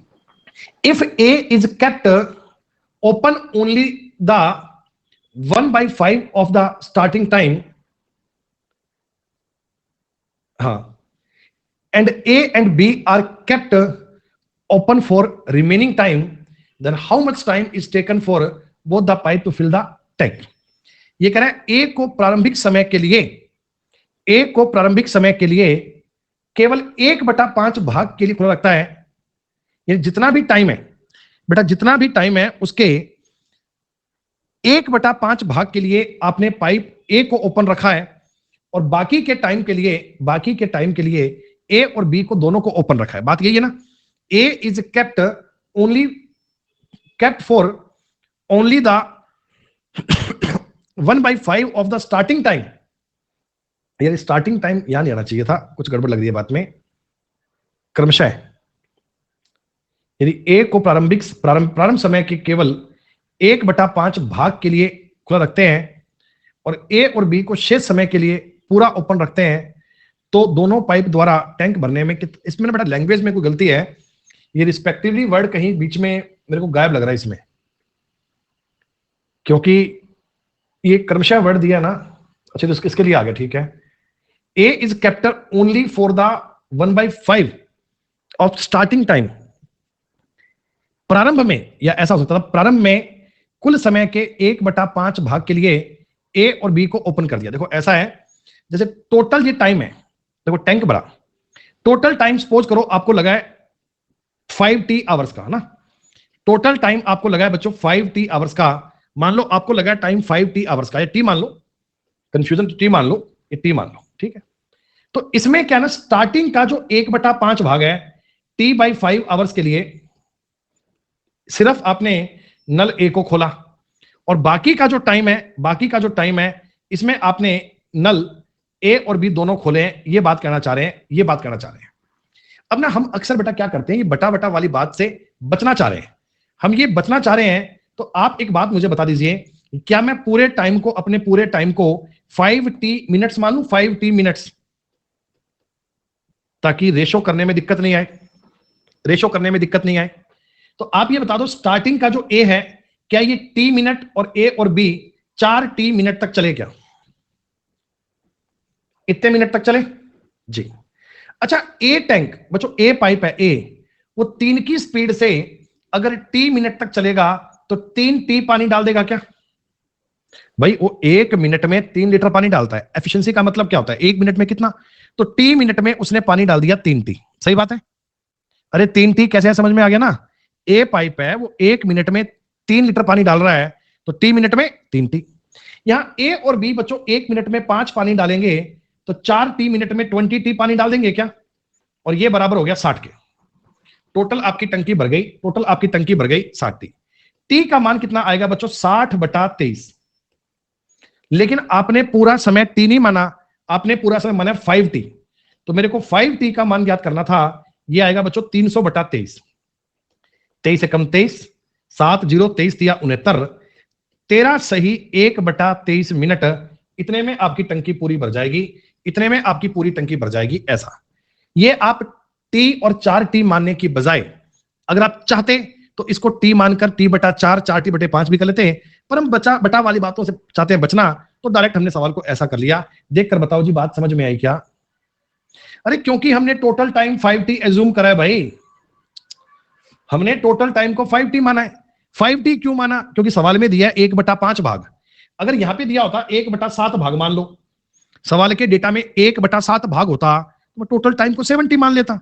if A is kept open only the 1/5 of the starting time, and A and B are kept open for remaining time, then how much time is taken for both the pipe to fill the tank? ये कह रहा है A को प्रारंभिक समय के लिए केवल 1/5 भाग के लिए खुला रखता है। ये जितना भी टाइम है बेटा, जितना भी टाइम है उसके 1/5 भाग के लिए आपने पाइप A को ओपन रखा है, और बाकी के टाइम के लिए A और B को दोनों को ओपन रखा है। बात यही है ना, A is kept for only the 1/5 of the starting time। यार स्टार्टिंग टाइम यहां नहीं आना चाहिए था, कुछ गड़बड़ लग रही है बात में। क्रमशः यदि A को प्रारंभ समय के केवल 1/5 भाग के लिए खुला रखते हैं और A और B को शेष समय के लिए पूरा ओपन रखते हैं, तो दोनों पाइप द्वारा टैंक भरने में इसमें ना बेटा लैंग्वेज में कोई गलती है। ये रिस्पेक्टिवली वर्ड कहीं बीच में मेरे को गायब लग रहा है इसमें, क्योंकि ये क्रमशः वर्ड दिया ना। अच्छा तो इसके लिए आ गया, ठीक है। A is kept only for the 1/5 of starting time। प्रारंभ में, या ऐसा हो सकता था, प्रारंभ में कुल समय के 1/5 भाग के लिए A और B को ओपन कर दिया। देखो ऐसा है, जैसे टोटल ये टाइम है, देखो टैंक भरा, टोटल टाइम सपोज करो आपको लगा है 5t आवर्स का, है ना। टोटल टाइम आपको लगा है बच्चों 5t आवर्स का। मान लो आपको लगा टाइम 5t आवर्स का, या t मान लो, कंफ्यूजन t मान लो, ये t मान लो, ठीक है। तो इसमें क्या ना, स्टार्टिंग का जो 1/5 भाग है t/5 आवर्स के लिए सिर्फ आपने नल A को खोला, और बाकी का जो टाइम है इसमें आपने नल A और B दोनों खोले हैं। ये बात कहना चाह रहे हैं। अब ना हम अक्सर बेटा क्या करते हैं, ये बटा वाली बात से बचना चाह रहे हैं। हम ये बचना चाह रहे हैं, तो आप एक बात मुझे बता दीजिए, क्या मैं अपने पूरे टाइम को 5t मिनट्स मान लूं, 5t मिनट्स, ताकि रेशो करने में दिक्कत नहीं आए। तो आप ये बता दो, स्टार्टिंग का जो A है, क्या ये t मिनट और A और B 4t मिनट तक चले क्या? इतने मिनट तक चले जी। अच्छा, A टैंक बच्चों, A पाइप है, A वो 3 की स्पीड से अगर t मिनट तक चलेगा तो 3t पानी डाल देगा क्या? भाई वो 1 मिनट में 3 लीटर पानी डालता है। एफिशिएंसी का मतलब क्या होता है, 1 मिनट में कितना? तो t मिनट में उसने पानी डाल दिया 3t। सही बात है। अरे 3t कैसे है, समझ में आ गया ना। A पाइप है, वो 1 मिनट में 3 लीटर पानी डाल रहा है, तो t मिनट में 3t। यहां A और B बच्चों 1 मिनट में 5 पानी डालेंगे, तो 4t मिनट में 20t पानी डाल देंगे क्या? और ये बराबर हो गया 60 के। टोटल आपकी टंकी भर गई 60t। t का मान कितना आएगा बच्चों? 60/23। लेकिन आपने पूरा समय t नहीं माना, आपने पूरा समय माना 5t। तो मेरे को 5t का मान ज्ञात करना था। ये आएगा बच्चों 300/23। 23 एकम 23, 7 0 23 तिया 69, 13 सही 1/23 मिनट। इतने में आपकी टंकी पूरी भर जाएगी, ऐसा। ये आप t और 4t मानने की बजाय अगर आप चाहते तो इसको t मानकर t/4, 4t/5 भी कर लेते हैं, पर हम बटा वाली बातों से चाहते हैं बचना, तो डायरेक्ट हमने सवाल को ऐसा कर लिया। देखकर बताओ जी, बात समझ में आई क्या? अरे क्योंकि हमने टोटल टाइम 5t एज्यूम करा है भाई, हमने टोटल टाइम को 5t माना है। 5t क्यों माना? क्योंकि सवाल में दिया है 1/5 भाग। अगर यहां पे दिया होता 1/7 भाग, मान लो सवाल के डेटा में 1/7 भाग होता, तो मैं टोटल टाइम को 70 मान लेता,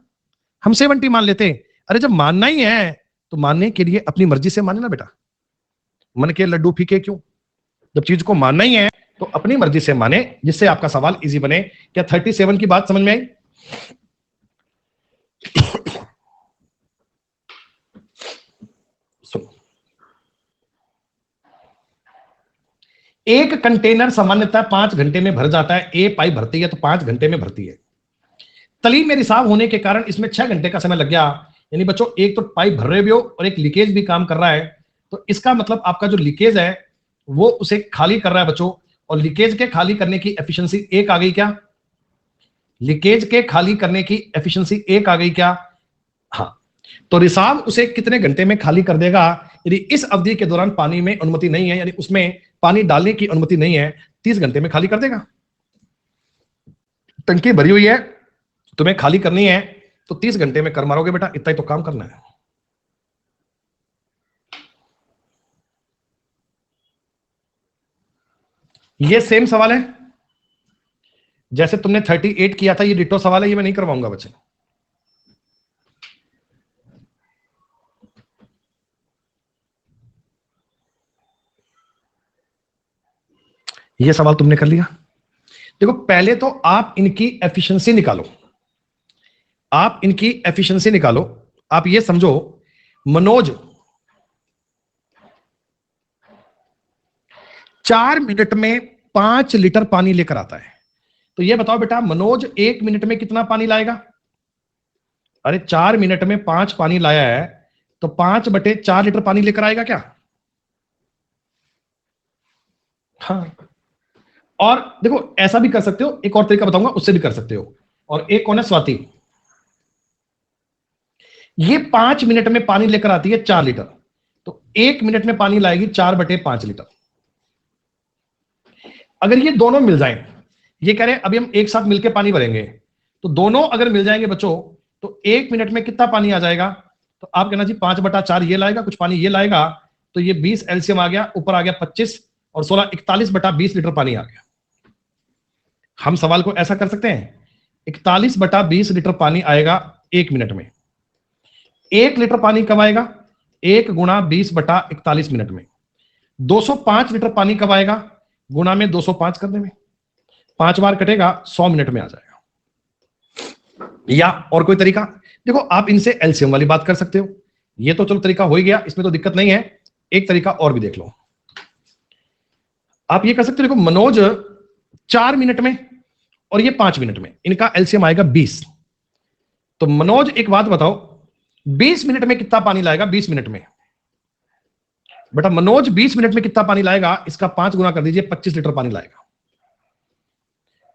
हम 70 मान लेते। अरे जब मानना ही है तो मानने के लिए अपनी मर्जी से माने ना बेटा, मन के लड्डू फीके क्यों। जब चीज को मानना ही है तो अपनी मर्जी से माने, जिससे आपका सवाल इजी बने। क्या 37 की बात समझ में आई? एक कंटेनर सामान्यतः 5 घंटे में भर जाता है। A पाइप भरती है तो 5 घंटे में भरती है। तली में रिसाव होने के कारण इसमें 6 घंटे का समय लग गया। यानी बच्चों एक तो पाइप भर रहे भी हो और एक लीकेज भी काम कर रहा है, तो इसका मतलब आपका जो लीकेज है वो उसे खाली कर रहा है बच्चों। और लीकेज के खाली करने की एफिशिएंसी 1 आ गई क्या? लीकेज के खाली करने की एफिशिएंसी 1 आ गई क्या? हाँ। तो रिसाव उसे कितने घंटे में खाली कर देगा, यदि इस अवधि के दौरान पानी में अनुमति नहीं है, यानी उसमें पानी डालने की अनुमति नहीं है, 30 घंटे में खाली कर देगा। टंकी भरी हुई है, तुम्हें खाली करनी है, तो 30 घंटे में कर मारोगे बेटा, इतना ही तो काम करना है। ये सेम सवाल है जैसे तुमने 38 किया था, ये डिटो सवाल है, ये मैं नहीं करवाऊंगा बच्चे। ये सवाल तुमने कर लिया। देखो पहले तो आप इनकी एफिशिएंसी निकालो, आप इनकी एफिशिएंसी निकालो। आप ये समझो, मनोज 4 मिनट में 5 लीटर पानी लेकर आता है, तो ये बताओ बेटा मनोज 1 मिनट में कितना पानी लाएगा? अरे 4 मिनट में 5 पानी लाया है, तो 5/4 लीटर पानी लेकर आएगा क्या? हाँ। और देखो ऐसा भी कर सकते हो, एक और तरीका बताऊंगा, उससे भी कर सकते हो। और एक कौन है? स्वाति। ये 5 मिनट में पानी लेकर आती है 4 लीटर, तो 1 मिनट में पानी लाएगी 4/5 लीटर। अगर ये दोनों मिल जाएं, ये कह रहे हैं अभी हम एक साथ मिलकर पानी भरेंगे, तो दोनों अगर मिल जाएंगे बच्चों, तो 1 मिनट में कितना पानी आ जाएगा? तो आप कहना जी 5/4 ये लाएगा, कुछ पानी ये लाएगा, तो ये 20 एलसीएम आ गया, ऊपर आ गया 25 और 16 41/20 लीटर पानी आ गया। हम सवाल को ऐसा कर सकते हैं, 41/20 लीटर पानी आएगा 1 मिनट में। 1 लीटर पानी कब आएगा? 1 गुणा 20/41 मिनट में। 205 लीटर पानी कब आएगा? गुणा में 205 करने में। 5 बार कटेगा, 100 मिनट में आ जाएगा। या और कोई तरीका? देखो आप इनसे एलसीएम वाली बात कर सकते हो, ये तो चलो तरीका हो ही गया, इसमें तो दिक्कत नहीं है। एक तरीका और भी देख लो, आप ये कर सकते हो। देखो मनोज 4 मिनट में और ये 5 मिनट में, इनका एलसीएम आएगा 20। तो मनोज एक बात बताओ, 20 मिनट में कितना पानी लाएगा? 20 मिनट में बेटा मनोज 20 मिनट में कितना पानी लाएगा? इसका 5 गुना कर दीजिए, 25 लीटर पानी लाएगा।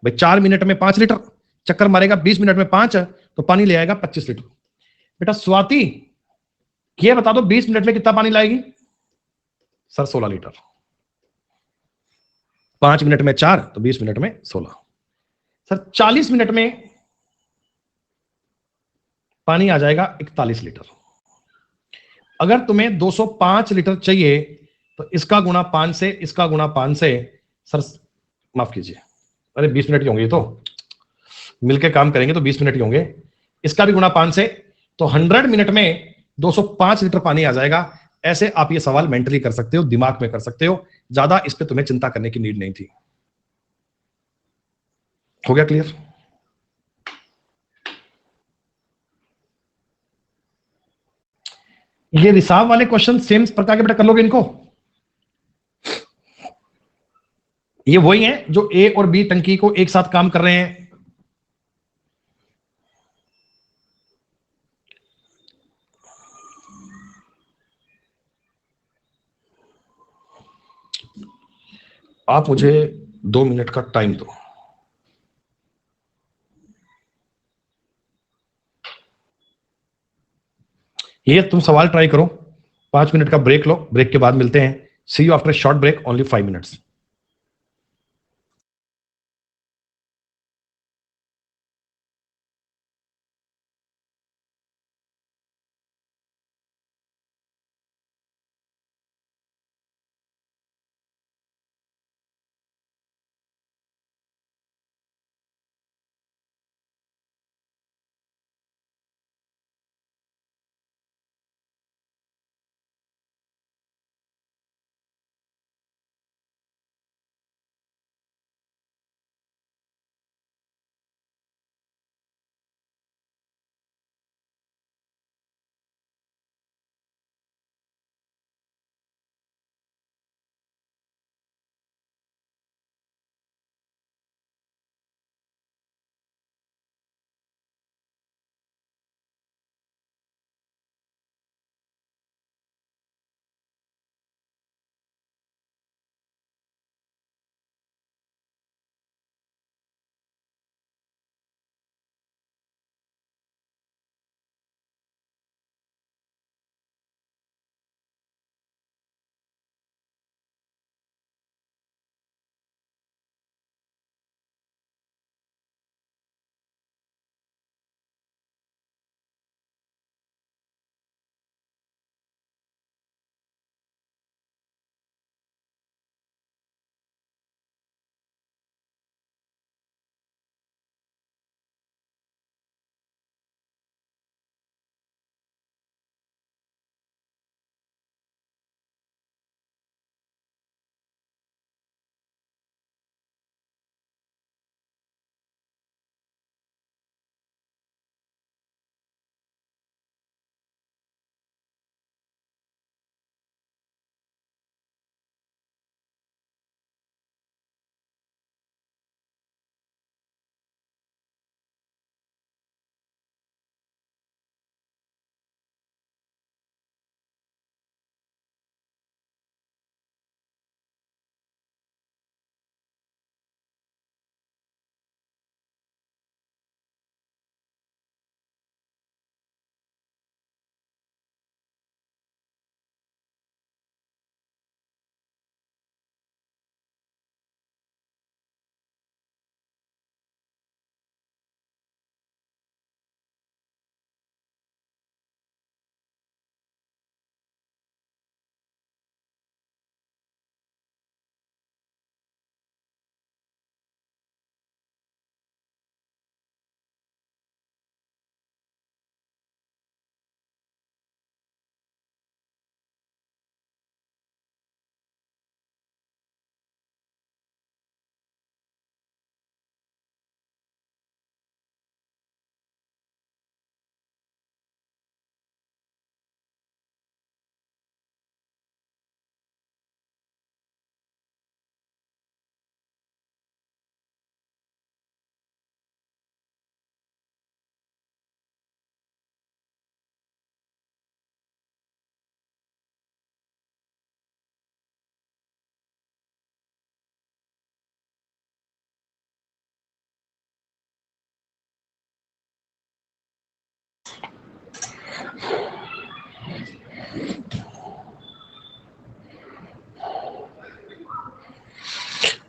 भाई 4 मिनट में 5 लीटर, चक्कर मारेगा 20 मिनट में 5, तो पानी ले आएगा 25 लीटर। बेटा स्वाति ये बता दो 20 मिनट में कितना पानी लाएगी? Sir 16 litre. 5 मिनट में 4, तो 20 मिनट में 16। सर 40 मिनट में पानी आ जाएगा 41 लीटर। अगर तुम्हें 205 लीटर चाहिए, तो इसका गुणा 5 से, इसका गुणा 5 से, सर माफ कीजिए, अरे 20 मिनट ही होंगे, ये तो मिलके काम करेंगे तो 20 मिनट ही होंगे। इसका भी गुणा 5 से, तो 100 मिनट में 205 लीटर पानी आ जाएगा। ऐसे आप ये सवाल मेंटली कर सकते हो, दिमाग में कर सकते हो, ज्यादा इस पे तुम्हें चिंता करने की नीड नहीं थी। हो गया क्लियर? ये रिसाव वाले क्वेश्चन सेम प्रकार के बेटा कर लोगे इनको। ये वही है जो ए और बी टंकी को एक साथ काम कर रहे हैं। आप मुझे 2 मिनट का टाइम दो। ये तुम सवाल ट्राई करो, 5 मिनट का ब्रेक लो, ब्रेक के बाद मिलते हैं। See you after short break, only 5 minutes.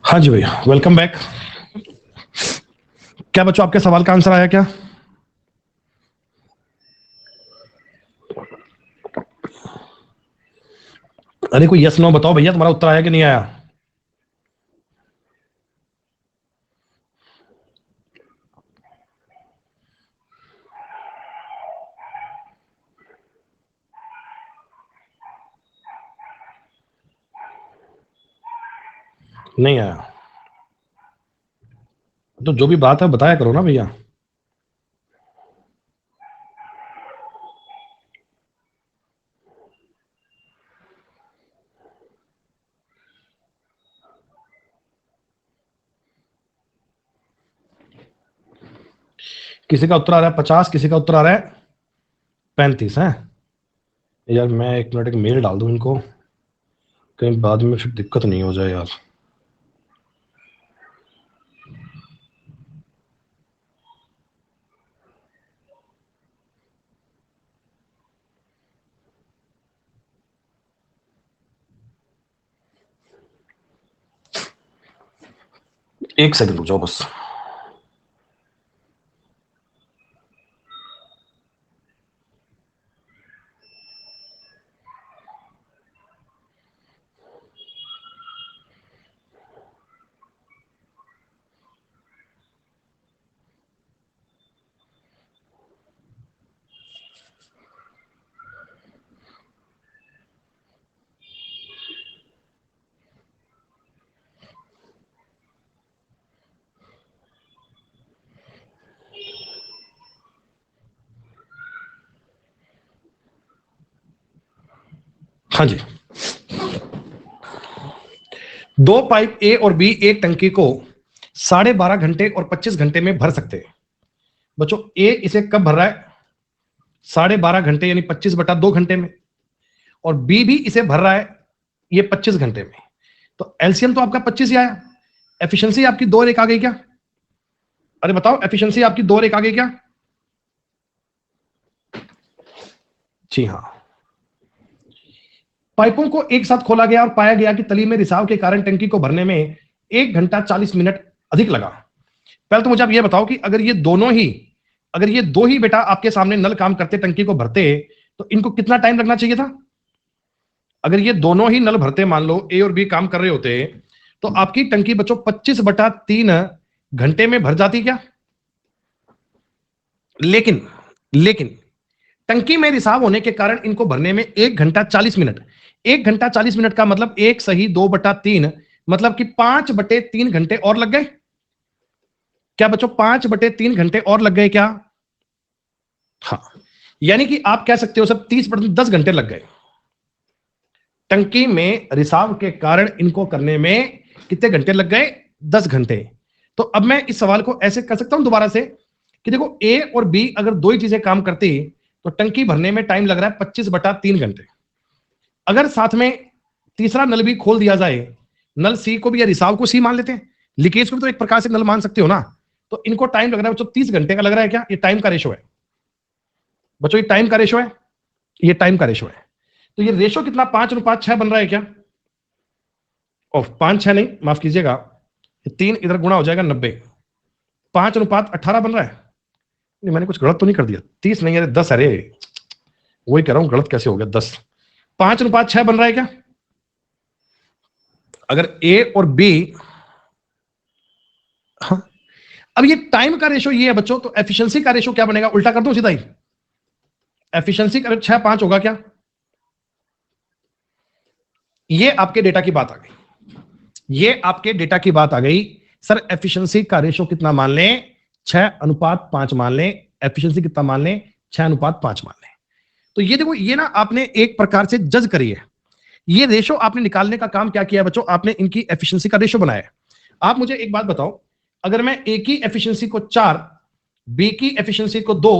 हाँ जी भैया, वेलकम बैक। क्या बच्चों आपके सवाल का आंसर आया क्या? अरे कोई यस नो बताओ भैया, तुम्हारा उत्तर आया कि नहीं आया? नहीं आया तो जो भी बात है बताया करो ना भैया। किसी का उत्तर आ रहा है 50, किसी का उत्तर आ रहा है 35 है। यार मैं एक मिनट एक मेल डाल दूं इनको, कहीं बाद में फिर दिक्कत नहीं हो जाए यार। एक सेकंड रुक जाओ बस। हाँ जी, दो पाइप ए और बी एक टंकी को 12.5 घंटे और 25 घंटे में भर सकते हैं। बच्चों ए इसे कब भर रहा है? 12.5 घंटे यानी 25/2 घंटे में, और बी भी इसे भर रहा है ये 25 घंटे में। तो एलसीएम तो आपका 25 ही आया। एफिशिएंसी आपकी 2 और 1 आ गई क्या? अरे बताओ, एफिशिएंसी आपकी 2 और 1 आ गई क्या? जी हाँ। पाइपों को एक साथ खोला गया और पाया गया कि तली में रिसाव के कारण टंकी को भरने में 1 घंटा 40 मिनट अधिक लगा। पहले तो मुझे आप ये बताओ कि अगर ये दो ही बेटा आपके सामने नल काम करते, टंकी को भरते, तो इनको कितना टाइम लगना चाहिए था? अगर ये दोनों ही नल भरते, मान लो ए और बी काम कर रहे होते, तो आपकी टंकी बच्चों 25/3 घंटे में भर जाती क्या? लेकिन लेकिन टंकी में रिसाव होने के कारण इनको भरने में 1 घंटा 40 मिनट, 1 घंटा 40 मिनट का मतलब 1 सही 2/3, मतलब कि 5/3 घंटे और लग गए। क्या बच्चों 5/3 घंटे और लग गए क्या? हाँ, यानी कि आप कह सकते हो सब 30/10 घंटे लग गए। टंकी में रिसाव के कारण इनको करने में कितने घंटे लग गए? 10 घंटे। तो अब मैं इस सवाल को ऐसे कर सकता हूं दोबारा से कि देखो ए और बी अगर दो ही चीजें काम करती तो टंकी भरने में टाइम लग रहा है 25/3 घंटे। अगर साथ में तीसरा नल भी खोल दिया जाए, नल सी को भी या रिसाव को सी मान लेते हैं, लीकेज को भी तो एक प्रकार से नल मान सकते हो ना, तो इनको टाइम लग रहा है बच्चों 30 घंटे का लग रहा है क्या? ये टाइम का रेशो है बच्चों, ये टाइम का रेशो है, ये टाइम का रेशो है। तो ये रेशो कितना 5:6 बन रहा है क्या? और 5:6 नहीं, माफ कीजिएगा, 3 इधर गुणा हो जाएगा 90, 5:18 बन रहा है। नहीं मैंने कुछ गलत तो नहीं कर दिया? 30 नहीं, अरे 10, अरे वही कह रहा हूं, गलत कैसे हो गया 10। 5:6 बन रहा है क्या? अगर ए और बी, हाँ, अब ये टाइम का रेशो ये है बच्चों, तो एफिशिएंसी का रेशो क्या बनेगा? उल्टा कर दो सीधा ही, एफिशिएंसी का 6:5 होगा क्या? ये आपके डेटा की बात आ गई, ये आपके डेटा की बात आ गई। सर एफिशिएंसी का रेशो कितना मान लें? 6:5 मान लें। एफिशिएंसी कितना मान लें? 6:5 मान लें। तो ये देखो, ये ना आपने एक प्रकार से जज करी है, ये रेशो आपने निकालने का काम क्या किया बच्चों? आपने इनकी एफिशिएंसी का रेशो बनाया है। आप मुझे एक बात बताओ, अगर मैं ए की एफिशिएंसी को 4, बी की एफिशिएंसी को 2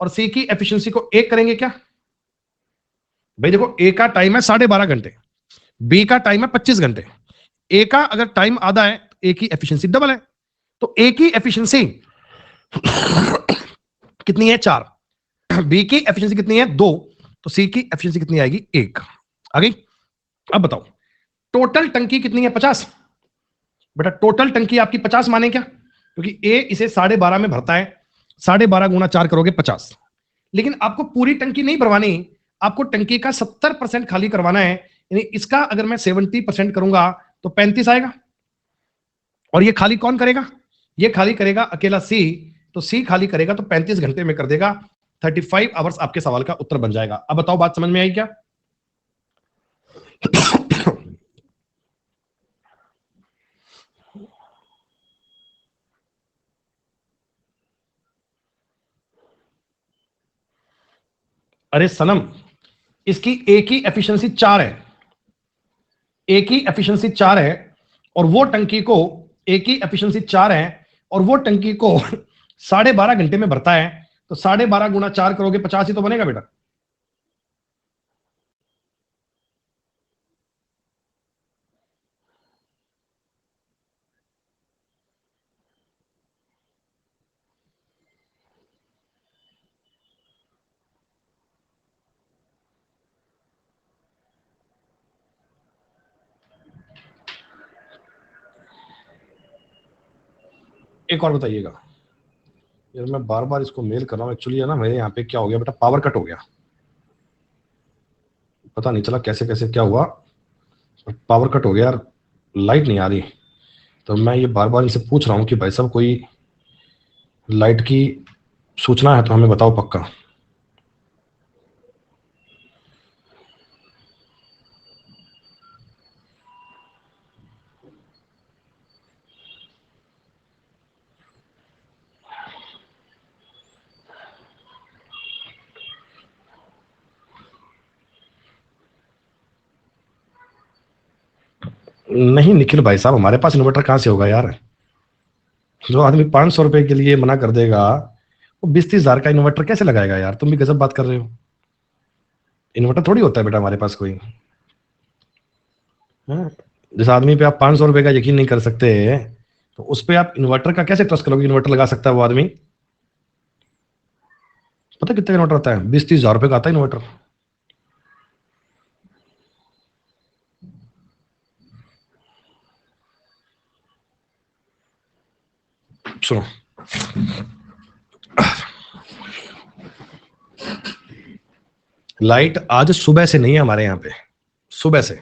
और सी की एफिशिएंसी को 1 करेंगे क्या? भाई देखो, ए का टाइम है 12.5 घंटे, बी का टाइम है 25 घंटे, ए का अगर टाइम आधा है तो ए की एफिशिएंसी डबल है। तो ए की एफिशिएंसी कितनी है? 4। बी की एफिशिएंसी कितनी है? 2। तो सी की एफिशिएंसी कितनी आएगी? 1 आ गई। अब बताओ टोटल टंकी कितनी है? 50। बेटा टोटल टंकी आपकी 50 माने क्या, क्योंकि ए इसे 12.5 में भरता है, 12.5 गुना 4 करोगे 50। लेकिन आपको पूरी टंकी नहीं भरवानी, आपको टंकी का 70% खाली करवाना है, यानी इसका अगर मैं 70% करूंगा तो 35 आएगा। और ये खाली कौन करेगा, ये खाली करेगा अकेला सी, तो सी खाली करेगा तो 35 घंटे में कर देगा, 35 आवर्स आपके सवाल का उत्तर बन जाएगा। अब बताओ बात समझ में आई क्या? अरे सनम, इसकी एक ही एफिशिएंसी 4 है, एक ही एफिशिएंसी 4 है, और वो टंकी को एक ही एफिशिएंसी 4 है और वो टंकी को 12.5 घंटे में भरता है, तो 12.5 गुना 4 करोगे 50 ही तो बनेगा बेटा। एक और बताइएगा यार, मैं बार बार इसको मेल कर रहा हूँ, एक्चुअली है ना मेरे यहाँ पे क्या हो गया बेटा, पावर कट हो गया, पता नहीं चला कैसे कैसे क्या हुआ, पावर कट हो गया यार, लाइट नहीं आ रही। तो मैं ये बार बार इनसे पूछ रहा हूँ कि भाई साहब कोई लाइट की सूचना है तो हमें बताओ पक्का। नहीं निखिल भाई साहब, हमारे पास इन्वर्टर कहाँ से होगा यार, जो आदमी 500 रुपए के लिए मना कर देगा वो 20-30 हजार का इन्वर्टर कैसे लगाएगा यार, तुम भी गजब बात कर रहे हो। इन्वर्टर थोड़ी होता है बेटा हमारे पास कोई, हाँ? जिस आदमी पे आप 500 रुपए का यकीन नहीं कर सकते तो उस पे आप इन्वर्टर का कैसे ट्रस्ट करोगे, इन्वर्टर लगा सकता है वो आदमी। पता कितने का इन्वर्टर आता है, 20-30 हजार रुपए का आता है इन्वर्टर। सुनो, लाइट आज सुबह से नहीं है हमारे यहाँ पे, सुबह से,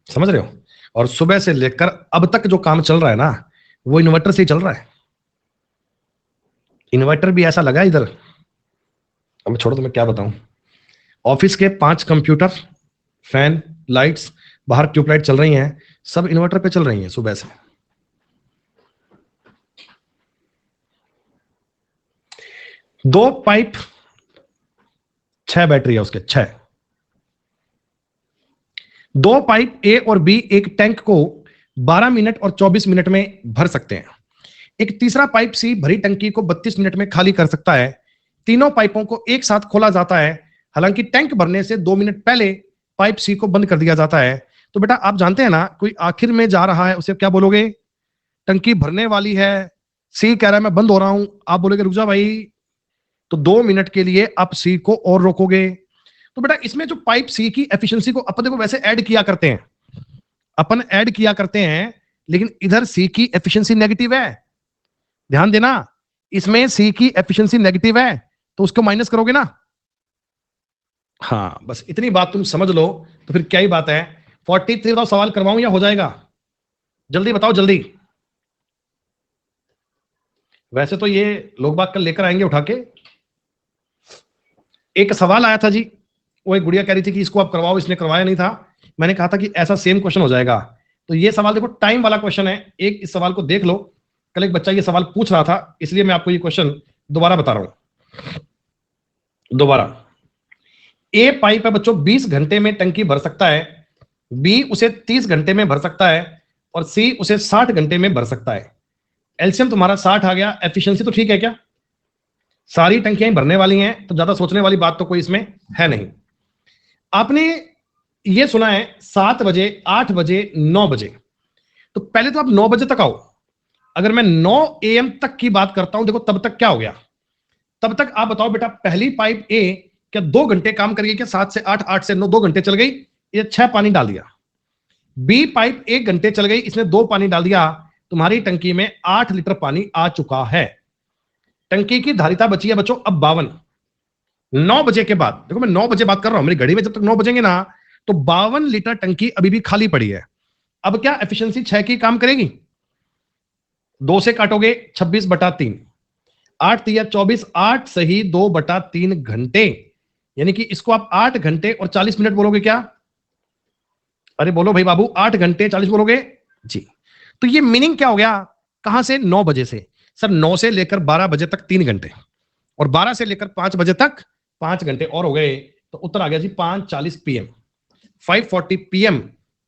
समझ रहे हो, और सुबह से लेकर अब तक जो काम चल रहा है ना वो इन्वर्टर से ही चल रहा है। इन्वर्टर भी ऐसा लगा इधर, अब छोड़ो तो मैं क्या बताऊं, ऑफिस के 5 कंप्यूटर, फैन, लाइट्स, बाहर ट्यूबलाइट चल रही हैं, सब इन्वर्टर पे चल रही हैं सुबह से। दो पाइप, 6 बैटरी है उसके, 6, दो पाइप ए और बी एक टैंक को 12 मिनट और 24 मिनट में भर सकते हैं। एक तीसरा पाइप सी भरी टंकी को 32 मिनट में खाली कर सकता है। तीनों पाइपों को एक साथ खोला जाता है, हालांकि टैंक भरने से 2 मिनट पहले पाइप सी को बंद कर दिया जाता है। तो बेटा आप जानते हैं ना, कोई आखिर में जा रहा है उसे क्या बोलोगे, टंकी भरने वाली है, सी कह रहा है मैं बंद हो रहा हूं, आप बोलोगे रुक जा भाई, तो 2 मिनट के लिए आप सी को और रोकोगे। तो बेटा इसमें जो पाइप सी की एफिशिएंसी को अपन देखो वैसे ऐड किया करते हैं, अपन ऐड किया करते हैं, लेकिन इधर सी की एफिशिएंसी नेगेटिव है, ध्यान देना, इसमें सी की एफिशिएंसी नेगेटिव है तो उसको माइनस करोगे ना। हाँ बस इतनी बात तुम समझ लो तो फिर क्या ही बात है। 43 बताओ, सवाल करवाऊं या हो जाएगा, जल्दी बताओ जल्दी। वैसे तो ये लोग बाग कल लेकर आएंगे उठा के। एक सवाल आया था जी, वो एक गुड़िया कह रही थी कि इसको आप करवाओ, इसने करवाया नहीं था, मैंने कहा था कि ऐसा सेम क्वेश्चन हो जाएगा। तो ये सवाल देखो टाइम वाला क्वेश्चन है, एक इस सवाल को देख लो, कल एक बच्चा ये सवाल पूछ रहा था, इसलिए मैं आपको ये क्वेश्चन दोबारा बता रहा हूं। दोबारा, ए पाइप है बच्चों 20 घंटे में टंकी भर सकता है, बी उसे 30 घंटे में भर सकता है और सी उसे 60 घंटे में भर सकता है। एलसीएम तुम्हारा 60 आ गया, एफिशिएंसी तो ठीक है क्या, सारी टंकियां भरने वाली हैं, तो ज्यादा सोचने वाली बात तो कोई इसमें है नहीं। आपने ये सुना है 7 बजे, 8 बजे, 9 बजे, तो पहले तो आप 9 बजे तक आओ। अगर मैं 9 AM तक की बात करता हूं, देखो तब तक क्या हो गया, तब तक आप बताओ बेटा पहली पाइप ए क्या 2 घंटे काम करेगी क्या, 7 से 8, 8 से 9, 2 घंटे चल गई, ये 6 पानी डाल दिया। बी पाइप 1 घंटे चल गई, इसने 2 पानी डाल दिया, तुम्हारी टंकी में 8 लीटर पानी आ चुका है। टंकी की धारिता बची है बच्चों अब 52। 9 बजे के बाद, देखो मैं 9 बजे बात कर रहा हूं, मेरी घड़ी में जब तक 9 बजेंगे ना तो 52 लीटर टंकी अभी भी खाली पड़ी है। अब क्या एफिशिएंसी 6 की काम करेगी? 2 से काटोगे 26/3, 8 तिया 24, 8 सही 2/3 घंटे, यानी कि इसको आप 8 घंटे और 40 मिनट बोलोगे क्या? अरे बोलो भाई बाबू, 8 घंटे 40 बोलोगे जी। तो ये मीनिंग क्या हो गया? कहां से? 9 बजे से। सर 9 से लेकर 12 बजे तक 3 घंटे, और 12 से लेकर 5 बजे तक 5 घंटे और हो गए, तो उत्तर आ गया जी 5:40 PM, 5:40 PM.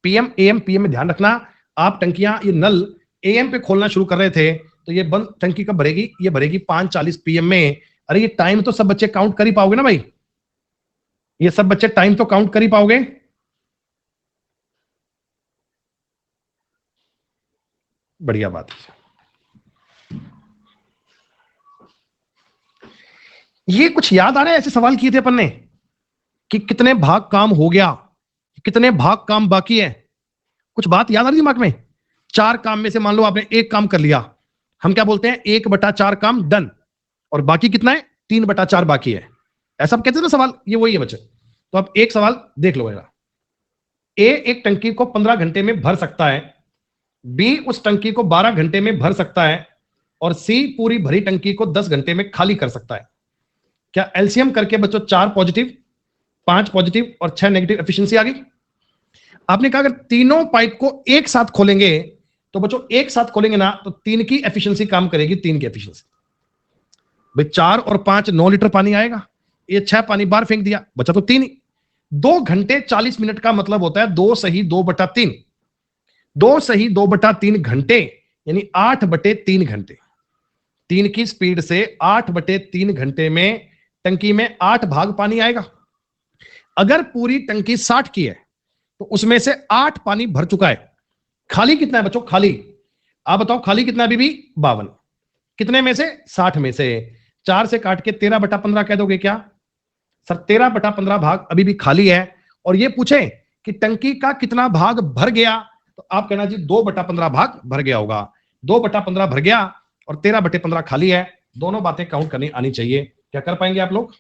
PM am PM में ध्यान रखना, आप टंकियां ये नल एएम पे खोलना शुरू कर रहे थे तो ये बंद टंकी कब भरेगी? ये भरेगी 5:40 पीएम में। अरे ये टाइम तो सब बच्चे काउंट कर ही पाओगे ना भाई, ये सब बच्चे टाइम तो काउंट कर ही पाओगे। बढ़िया बात। ये कुछ याद आ रहा है? ऐसे सवाल किए थे अपन ने कि कितने भाग काम हो गया, कितने भाग काम बाकी है, कुछ बात याद आ रही दिमाग में? 4 काम में से मान लो आपने 1 काम कर लिया, हम क्या बोलते हैं? 1/4 काम डन, और बाकी कितना है? 3/4 बाकी है। ऐसा आप कहते हैं ना सवाल, ये वही है बच्चे। तो आप एक सवाल देख लो मेरा। ए एक टंकी को 15 घंटे में भर सकता है, बी उस टंकी को 12 घंटे में भर सकता है, और सी पूरी भरी टंकी को 10 घंटे में खाली कर सकता है। क्या एलसीएम करके बच्चों 4 पॉजिटिव, 5 पॉजिटिव और 6 नेगेटिव एफिशिएंसी आ गई? आपने कहा अगर तीनों पाइप को एक साथ खोलेंगे तो बच्चों एक साथ खोलेंगे ना तो 3 की एफिशिएंसी काम करेगी, 3 की एफिशिएंसी। भाई 4 और 5 9 लीटर पानी आएगा, ये 6 पानी बाहर फेंक दिया, बचा तो 3 ही। 2 घंटे 40 मिनट का मतलब होता है 2 सही 2/3, 2 सही 2/3 घंटे, यानी 8/3 घंटे। 3 की स्पीड से 8/3 घंटे में टंकी में 8 भाग पानी आएगा। अगर पूरी टंकी 60 की है तो उसमें से 8 पानी भर चुका है। खाली कितना है बच्चों? खाली आप बताओ, खाली कितना है? अभी भी 52। कितने में से? 60 में से। 4 से काट के 13/15 कह दोगे क्या? सर 13/15 भाग अभी भी खाली है, और ये पूछे कि टंकी का कितना भाग भर गया तो आप कहना जी 2/15 भाग भर गया होगा। 2/15 भर गया और 13/15 खाली है। दोनों बातें काउंट करनी आनी चाहिए। क्या कर पाएंगे आप लोग?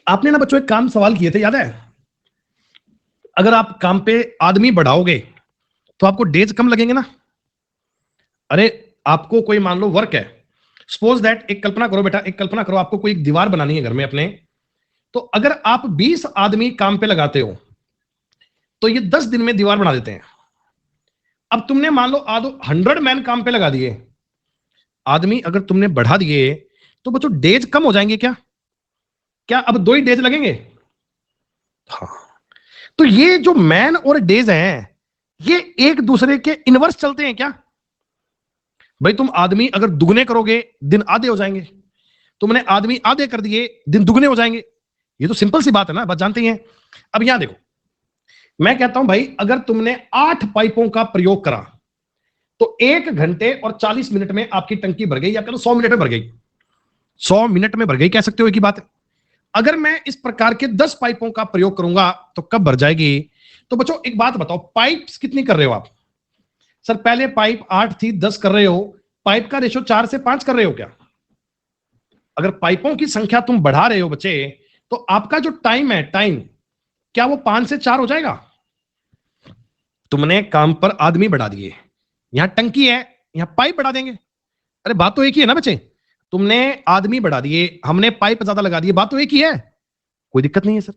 आपने ना बच्चों एक काम सवाल किए थे, याद है? अगर आप काम पे आदमी बढ़ाओगे तो आपको डेज कम लगेंगे ना। अरे आपको कोई मान लो वर्क है, सपोज दैट, एक कल्पना करो बेटा, एक कल्पना करो आपको कोई एक दीवार बनानी है घर में अपने, तो अगर आप 20 आदमी काम पे लगाते हो तो ये 10 दिन में दीवार बना देते हैं। अब तुमने मान लो 100 मैन काम पे लगा दिए, आदमी अगर तुमने बढ़ा दिए तो बच्चों डेज कम हो जाएंगे क्या? क्या अब 2 ही डेज लगेंगे? हाँ। तो ये जो मैन और डेज हैं ये एक दूसरे के इनवर्स चलते हैं क्या? भाई तुम आदमी अगर दुगने करोगे दिन आधे हो जाएंगे, तुमने आदमी आधे कर दिए दिन दुगने हो जाएंगे। ये तो सिंपल सी बात है ना, बात जानते ही हैं। अब यहां देखो, मैं कहता हूं भाई अगर तुमने 8 पाइपों का प्रयोग करा तो 1 घंटे और 40 मिनट में आपकी टंकी भर गई, या कह 100 मिनट में भर गई। 100 मिनट में भर गई कह सकते हो, एक ही बात है। अगर मैं इस प्रकार के 10 पाइपों का प्रयोग करूंगा तो कब भर जाएगी? तो बच्चों एक बात बताओ, पाइप्स कितनी कर रहे हो आप? सर पहले पाइप 8 थी, 10 कर रहे हो, पाइप का रेशो 4 से 5 कर रहे हो क्या? अगर पाइपों की संख्या तुम बढ़ा रहे हो बच्चे तो आपका जो टाइम है, टाइम क्या वो 5 से 4 हो जाएगा? तुमने काम पर आदमी बढ़ा दिए, यहां टंकी है, यहां पाइप बढ़ा देंगे। अरे बात तो एक ही है ना बच्चे, तुमने आदमी बढ़ा दिए, हमने पाइप ज्यादा लगा दिए, बात तो एक ही है, कोई दिक्कत नहीं है सर।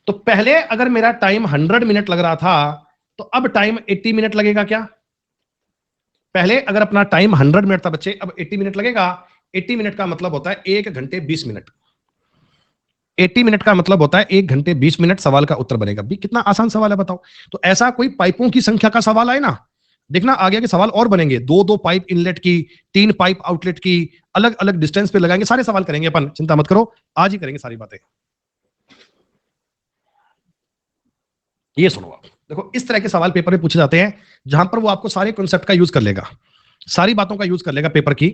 तो पहले अगर मेरा टाइम 100 मिनट लग रहा था तो अब टाइम 80 मिनट लगेगा क्या? पहले अगर अपना टाइम 100 मिनट था बच्चे, अब 80 मिनट लगेगा। 80 मिनट का मतलब होता है 1 घंटे 20 मिनट। 80 मिनट का मतलब होता है 1 घंटे 20 मिनट। सवाल का उत्तर बनेगा भी। कितना आसान सवाल है बताओ। तो ऐसा कोई पाइपों की संख्या का सवाल आए ना, देखना आगे के सवाल और बनेंगे। 2-2 पाइप इनलेट की, 3 पाइप आउटलेट की, अलग अलग डिस्टेंस पे लगाएंगे, सारे सवाल करेंगे अपन, चिंता मत करो, आज ही करेंगे सारी बातें। ये सुनो आप, देखो इस तरह के सवाल पेपर में पूछे जाते हैं जहां पर वो आपको सारे कॉन्सेप्ट का यूज कर लेगा, सारी बातों का यूज कर लेगा पेपर की।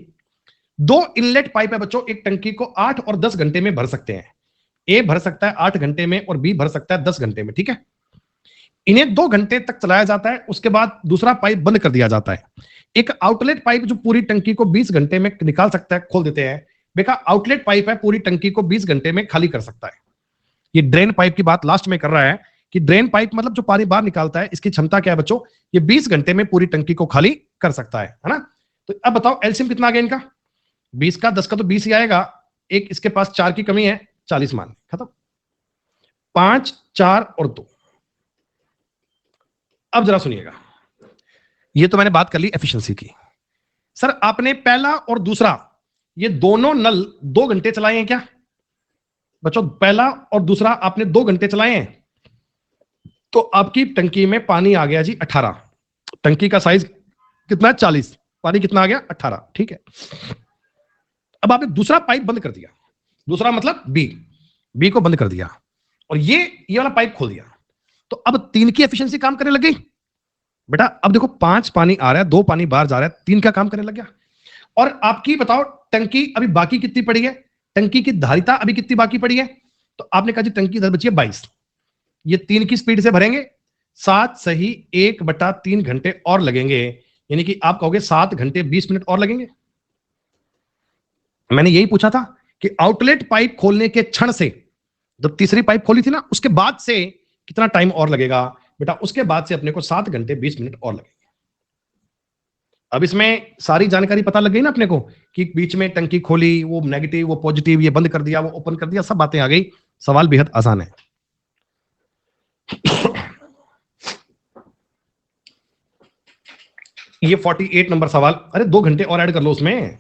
दो इनलेट पाइप है बच्चों, एक टंकी को 8 और 10 घंटे में भर सकते हैं। ए भर सकता है 8 घंटे में और बी भर सकता है 10 घंटे में, ठीक है। इन्हें 2 घंटे तक चलाया जाता है, उसके बाद दूसरा पाइप बंद कर दिया जाता है। एक आउटलेट पाइप जो पूरी टंकी को 20 घंटे में निकाल सकता है, खोल देते हैं। देखा, आउटलेट पाइप है, पूरी टंकी को 20 घंटे में खाली कर सकता है। ये ड्रेन पाइप की बात लास्ट में कर रहा है कि ड्रेन पाइप मतलब जो पानी बाहर निकालता है, इसकी क्षमता क्या है बच्चों, ये 20 घंटे में पूरी टंकी को खाली कर सकता है ना। तो अब बताओ एलसीएम कितना आ गया इनका, 20 का 10 का तो 20 ही आएगा, एक इसके पास 4 की कमी है, 40 मान, खत्म। 5, 4 और 2। अब जरा सुनिएगा, ये तो मैंने बात कर ली एफिशिएंसी की। सर आपने पहला और दूसरा ये दोनों नल 2 घंटे चलाए हैं क्या बच्चों? पहला और दूसरा आपने 2 घंटे चलाए हैं, तो आपकी टंकी में पानी आ गया जी 18। टंकी का साइज कितना है 40, पानी कितना आ गया 18, ठीक है। अब आपने दूसरा पाइप बंद कर दिया, दूसरा मतलब बी को बंद कर दिया और ये वाला पाइप खोल दिया, तो अब 3 की एफिशिएंसी काम करने लग गई बेटा। अब देखो 5 पानी आ रहा है, 2 पानी बाहर जा रहा है, 3 का काम करने लग गया। और आपकी बताओ टंकी अभी बाकी कितनी पड़ी है, टंकी की धारिता अभी कितनी बाकी पड़ी है? तो आपने कहा जी टंकी इधर बची है 22, ये 3 की स्पीड से भरेंगे, 7 सही 1/3 घंटे और लगेंगे, यानी कि आप कहोगे 7 घंटे 20 मिनट और लगेंगे। मैंने यही पूछा था कि आउटलेट पाइप खोलने के क्षण से, जब तीसरी पाइप खोली थी ना, उसके बाद से कितना टाइम और लगेगा बेटा? उसके बाद से अपने को 7 घंटे 20 मिनट और लगेंगे। अब इसमें सारी जानकारी पता लग गई ना अपने को कि बीच में टंकी खोली, वो नेगेटिव, वो पॉजिटिव, ये बंद कर दिया, वो ओपन कर दिया, सब बातें आ गई। सवाल बेहद आसान है। ये 48 नंबर सवाल, अरे 2 घंटे और ऐड कर लो उसमें,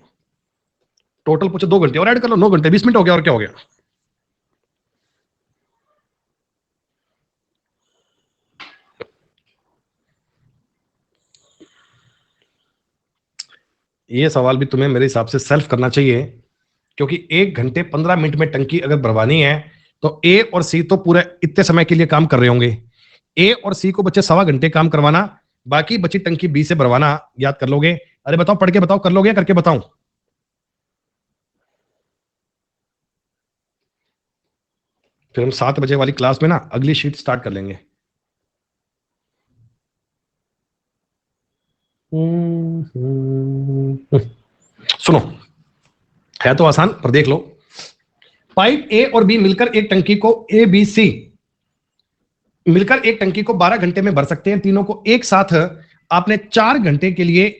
टोटल पूछे 2 घंटे और ऐड कर लो, 9 घंटे 20 मिनट हो गया, और क्या हो गया? ये सवाल भी तुम्हें मेरे हिसाब से सेल्फ करना चाहिए, क्योंकि 1 घंटे 15 मिनट में टंकी अगर भरवानी है तो ए और सी तो पूरे इतने समय के लिए काम कर रहे होंगे। ए और सी को बच्चे 1.25 घंटे काम करवाना, बाकी बची टंकी बी से भरवाना। याद कर लोगे? अरे बताओ, पढ़ के बताओ, कर लोगे, करके बताऊं? फिर हम 7 बजे वाली क्लास में ना अगली शीट स्टार्ट कर लेंगे। सुनो, है तो आसान पर देख लो। पाइप ए और बी मिलकर एक टंकी को ए बी सी मिलकर एक टंकी को 12 घंटे में भर सकते हैं। तीनों को एक साथ आपने 4 घंटे के लिए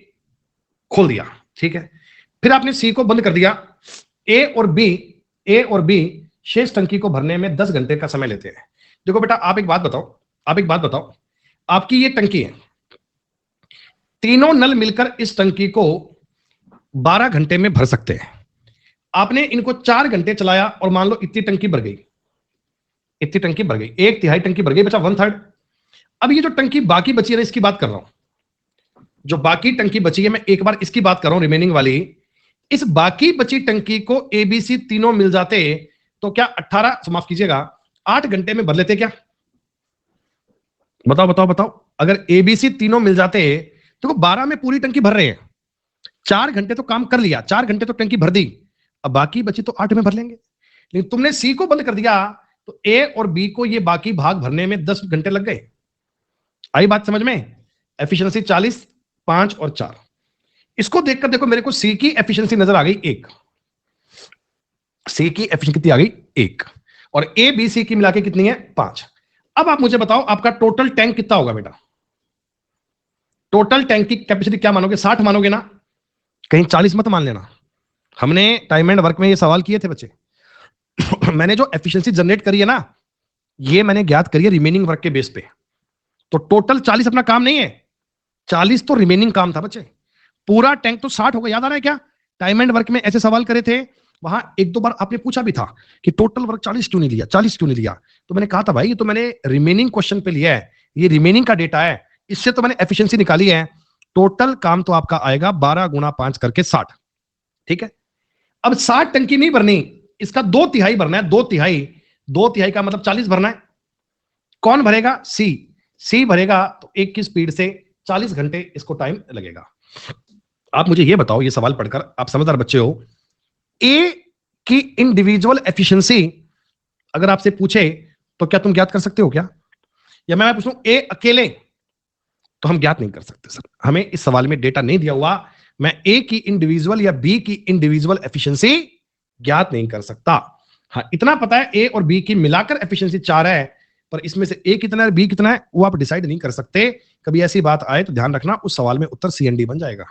खोल दिया, ठीक है। फिर आपने सी को बंद कर दिया। ए और बी शेष टंकी को भरने में 10 घंटे का समय लेते हैं। देखो बेटा, आप एक बात बताओ, आपकी ये टंकी है, तीनों नल मिलकर इस टंकी को 12 घंटे में भर सकते हैं। आपने इनको 4 घंटे चलाया और मान लो इतनी टंकी भर गई, 1/3 टंकी भर गई, बचा 1/3। अब ये जो टंकी बाकी बची है, इसकी बात कर रहा हूं, जो बाकी टंकी बची है, मैं एक बार इसकी बात कर रहा हूं, रिमेनिंग वाली। इस बाकी बची टंकी को एबीसी तीनों मिल जाते तो क्या 18, माफ कीजिएगा, 8 घंटे में भर लेते क्या? बताओ, अगर एबीसी तीनों मिल जाते तो 12 में पूरी टंकी भर रहे हैं, 4 घंटे तो काम कर लिया, 4 घंटे तो टंकी भर दी, अब बाकी बची तो 8 में भर लेंगे। लेकिन तुमने सी को बंद कर दिया तो ए और बी को ये बाकी भाग भरने में 10 घंटे लग गए। आई बात समझ में? एफिशिएंसी 40, 5 और 4। इसको देखकर देखो, मेरे को सी की एफिशिएंसी नजर आ गई 1। सी की एफिशिएंसी कितनी आ गई? 1। और ए बी सी की मिला के कितनी है? 5। अब आप मुझे बताओ, आपका टोटल टैंक कितना होगा बेटा? टोटल टैंक की कैपेसिटी क्या मानोगे? 60 मानोगे ना? कहीं 40 मत मान लेना। हमने टाइम एंड वर्क में ये सवाल किए थे बच्चे। मैंने जो एफिशिएंसी जनरेट करी है ना, ये मैंने ज्ञात करी है रिमेनिंग वर्क के बेस पे। तो टोटल 40 अपना काम नहीं है, 40 तो रिमेनिंग काम था बच्चे। पूरा टैंक तो 60 होगा। याद आ रहा है क्या? टाइम एंड वर्क में ऐसे सवाल करे थे, वहां 1-2 बार आपने पूछा भी था कि टोटल वर्क 40 क्यों नहीं लिया, 40 क्यों नहीं लिया? तो मैंने कहा था भाई, ये तो मैंने रिमेनिंग क्वेश्चन पे लिया है, ये रिमेनिंग का डेटा है, इससे तो मैंने एफिशिएंसी निकाली है। टोटल काम तो आपका आएगा 12 गुणा 5 करके 60, ठीक है। अब 60 टंकी नहीं भरनी, इसका 2/3 भरना है। 2/3 का मतलब 40 भरना है। कौन भरेगा? सी भरेगा, तो 1 की स्पीड से 40 घंटे इसको टाइम लगेगा। आप मुझे ये बताओ, ये सवाल पढ़कर आप समझदार बच्चे हो, ए की इंडिविजुअल एफिशिएंसी अगर आपसे पूछे तो क्या तुम ज्ञात कर सकते हो क्या? या मैं पूछूं ए अकेले, तो हम ज्ञात नहीं कर सकते सर, हमें इस सवाल में डेटा नहीं दिया हुआ, मैं ए की इंडिविजुअल या बी की इंडिविजुअल एफिशिएंसी ज्ञात नहीं कर सकता। हाँ, इतना पता है ए और बी की मिलाकर एफिशिएंसी 4 है, पर इसमें से ए कितना है बी कितना है वो आप डिसाइड नहीं कर सकते। कभी ऐसी बात आए तो ध्यान रखना, उस सवाल में उत्तर सी एंड डी बन जाएगा।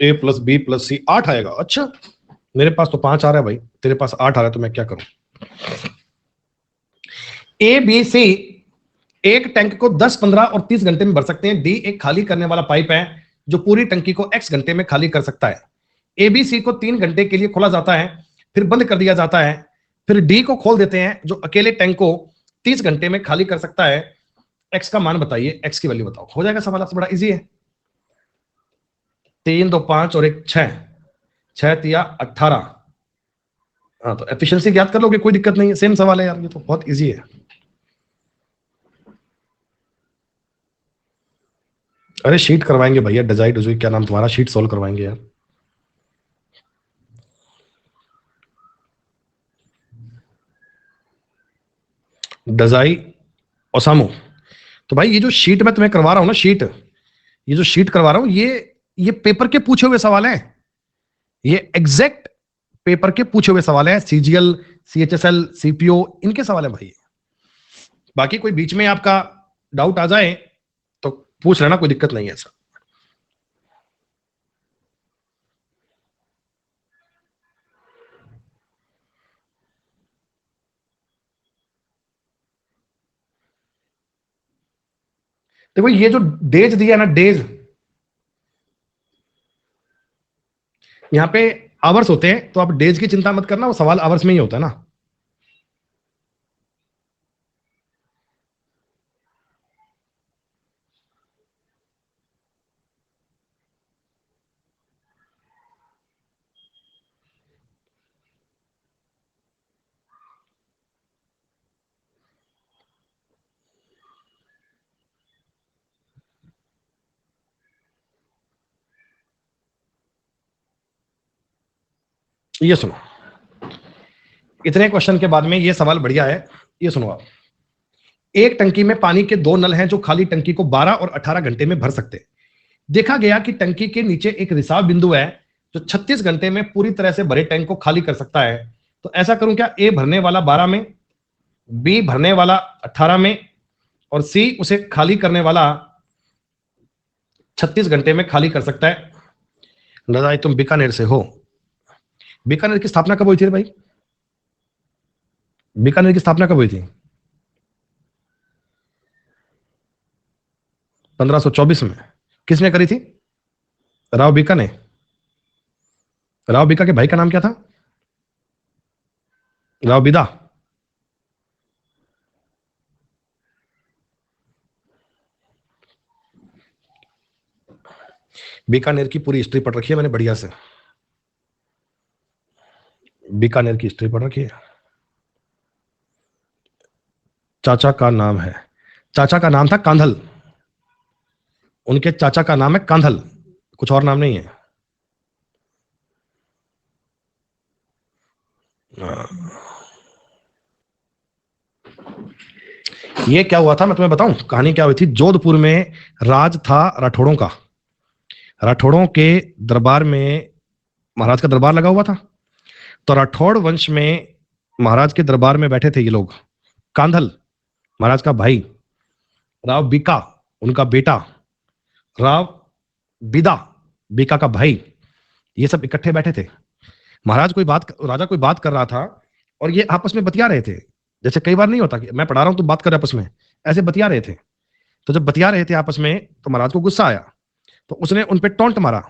ए प्लस बी प्लस सी 8 आएगा। अच्छा, मेरे पास तो 5 आ रहा है भाई, तेरे पास 8 आ रहा है, तो मैं क्या करूं? ए बी सी एक टैंक को 10, 15 और 30 घंटे में भर सकते हैं। डी एक खाली करने वाला पाइप है जो पूरी टंकी को x घंटे में खाली कर सकता है। एबीसी को 3 घंटे के लिए खोला जाता है, फिर बंद कर दिया जाता है, फिर डी को खोल देते हैं जो अकेले टैंक को 30 घंटे में खाली कर सकता है। x का मान बताइए, x की वैल्यू बताओ। हो जाएगा सवाल आपसे, बड़ा इजी है। 3 2 5 और 1 6, 6 तिया 18। हाँ, तो एफिशिएंसी ज्ञात कर लोगे, कोई दिक्कत नहीं है, सेम सवाल है यार, ये तो बहुत इजी है। अरे शीट करवाएंगे भैया, डिजाइड डुजाई क्या नाम तुम्हारा, शीट सोल्व करवाएंगे यार। डजाई ओसामो। तो भाई ये जो शीट मैं तुम्हें करवा रहा हूं ना, शीट, ये जो शीट करवा रहा हूं, ये पेपर के पूछे हुए सवाल हैं, ये एग्जैक्ट पेपर के पूछे हुए सवाल हैं। सीजीएल, सीएचएसएल, सीपीओ, इनके सवाल है भाई। बाकी कोई बीच में आपका डाउट आ जाए तो पूछ लेना, कोई दिक्कत नहीं है सर। देखो ये जो डेज दिया है ना, डेज, यहां पे आवर्स होते हैं, तो आप डेज की चिंता मत करना, वो सवाल आवर्स में ही होता है ना। ये सुनो, इतने क्वेश्चन के बाद में ये सवाल बढ़िया है, ये सुनो आप। एक टंकी में पानी के 2 नल हैं जो खाली टंकी को 12 और 18 घंटे में भर सकते हैं। देखा गया कि टंकी के नीचे एक रिसाव बिंदु है जो 36 घंटे में पूरी तरह से भरे टैंक को खाली कर सकता है। तो ऐसा करूं क्या, ए भरने वाला 12 में, बी भरने वाला 18 में, और सी उसे खाली करने वाला 36 घंटे में खाली कर सकता है। नजाई तुम बीकानेर से हो, बीकानेर की स्थापना कब हुई थी भाई? बीकानेर की स्थापना कब हुई थी? 1524 में। किसने करी थी? राव बीका ने। राव बीका के भाई का नाम क्या था? राव बिदा। बीकानेर की पूरी हिस्ट्री पढ़ रखी है मैंने बढ़िया से, बीकानेर की हिस्ट्री पढ़ रखी है। चाचा का नाम है, चाचा का नाम था कांधल, उनके चाचा का नाम है कांधल, कुछ और नाम नहीं है। ये क्या हुआ था मैं तुम्हें बताऊं, कहानी क्या हुई थी। जोधपुर में राज था राठौड़ों का, राठौड़ों के दरबार में महाराज का दरबार लगा हुआ था। तो राठौड़ वंश में महाराज के दरबार में बैठे थे ये लोग, कांधल महाराज का भाई, राव बीका उनका बेटा, राव बिदा बीका का भाई, ये सब इकट्ठे बैठे थे। महाराज कोई बात, राजा कोई बात कर रहा था और ये आपस में बतिया रहे थे। जैसे कई बार नहीं होता कि मैं पढ़ा रहा हूं तुम बात कर रहे आपस में, ऐसे बतिया रहे थे। तो जब बतिया रहे थे आपस में तो महाराज को गुस्सा आया, तो उसने उन पे टोंट मारा,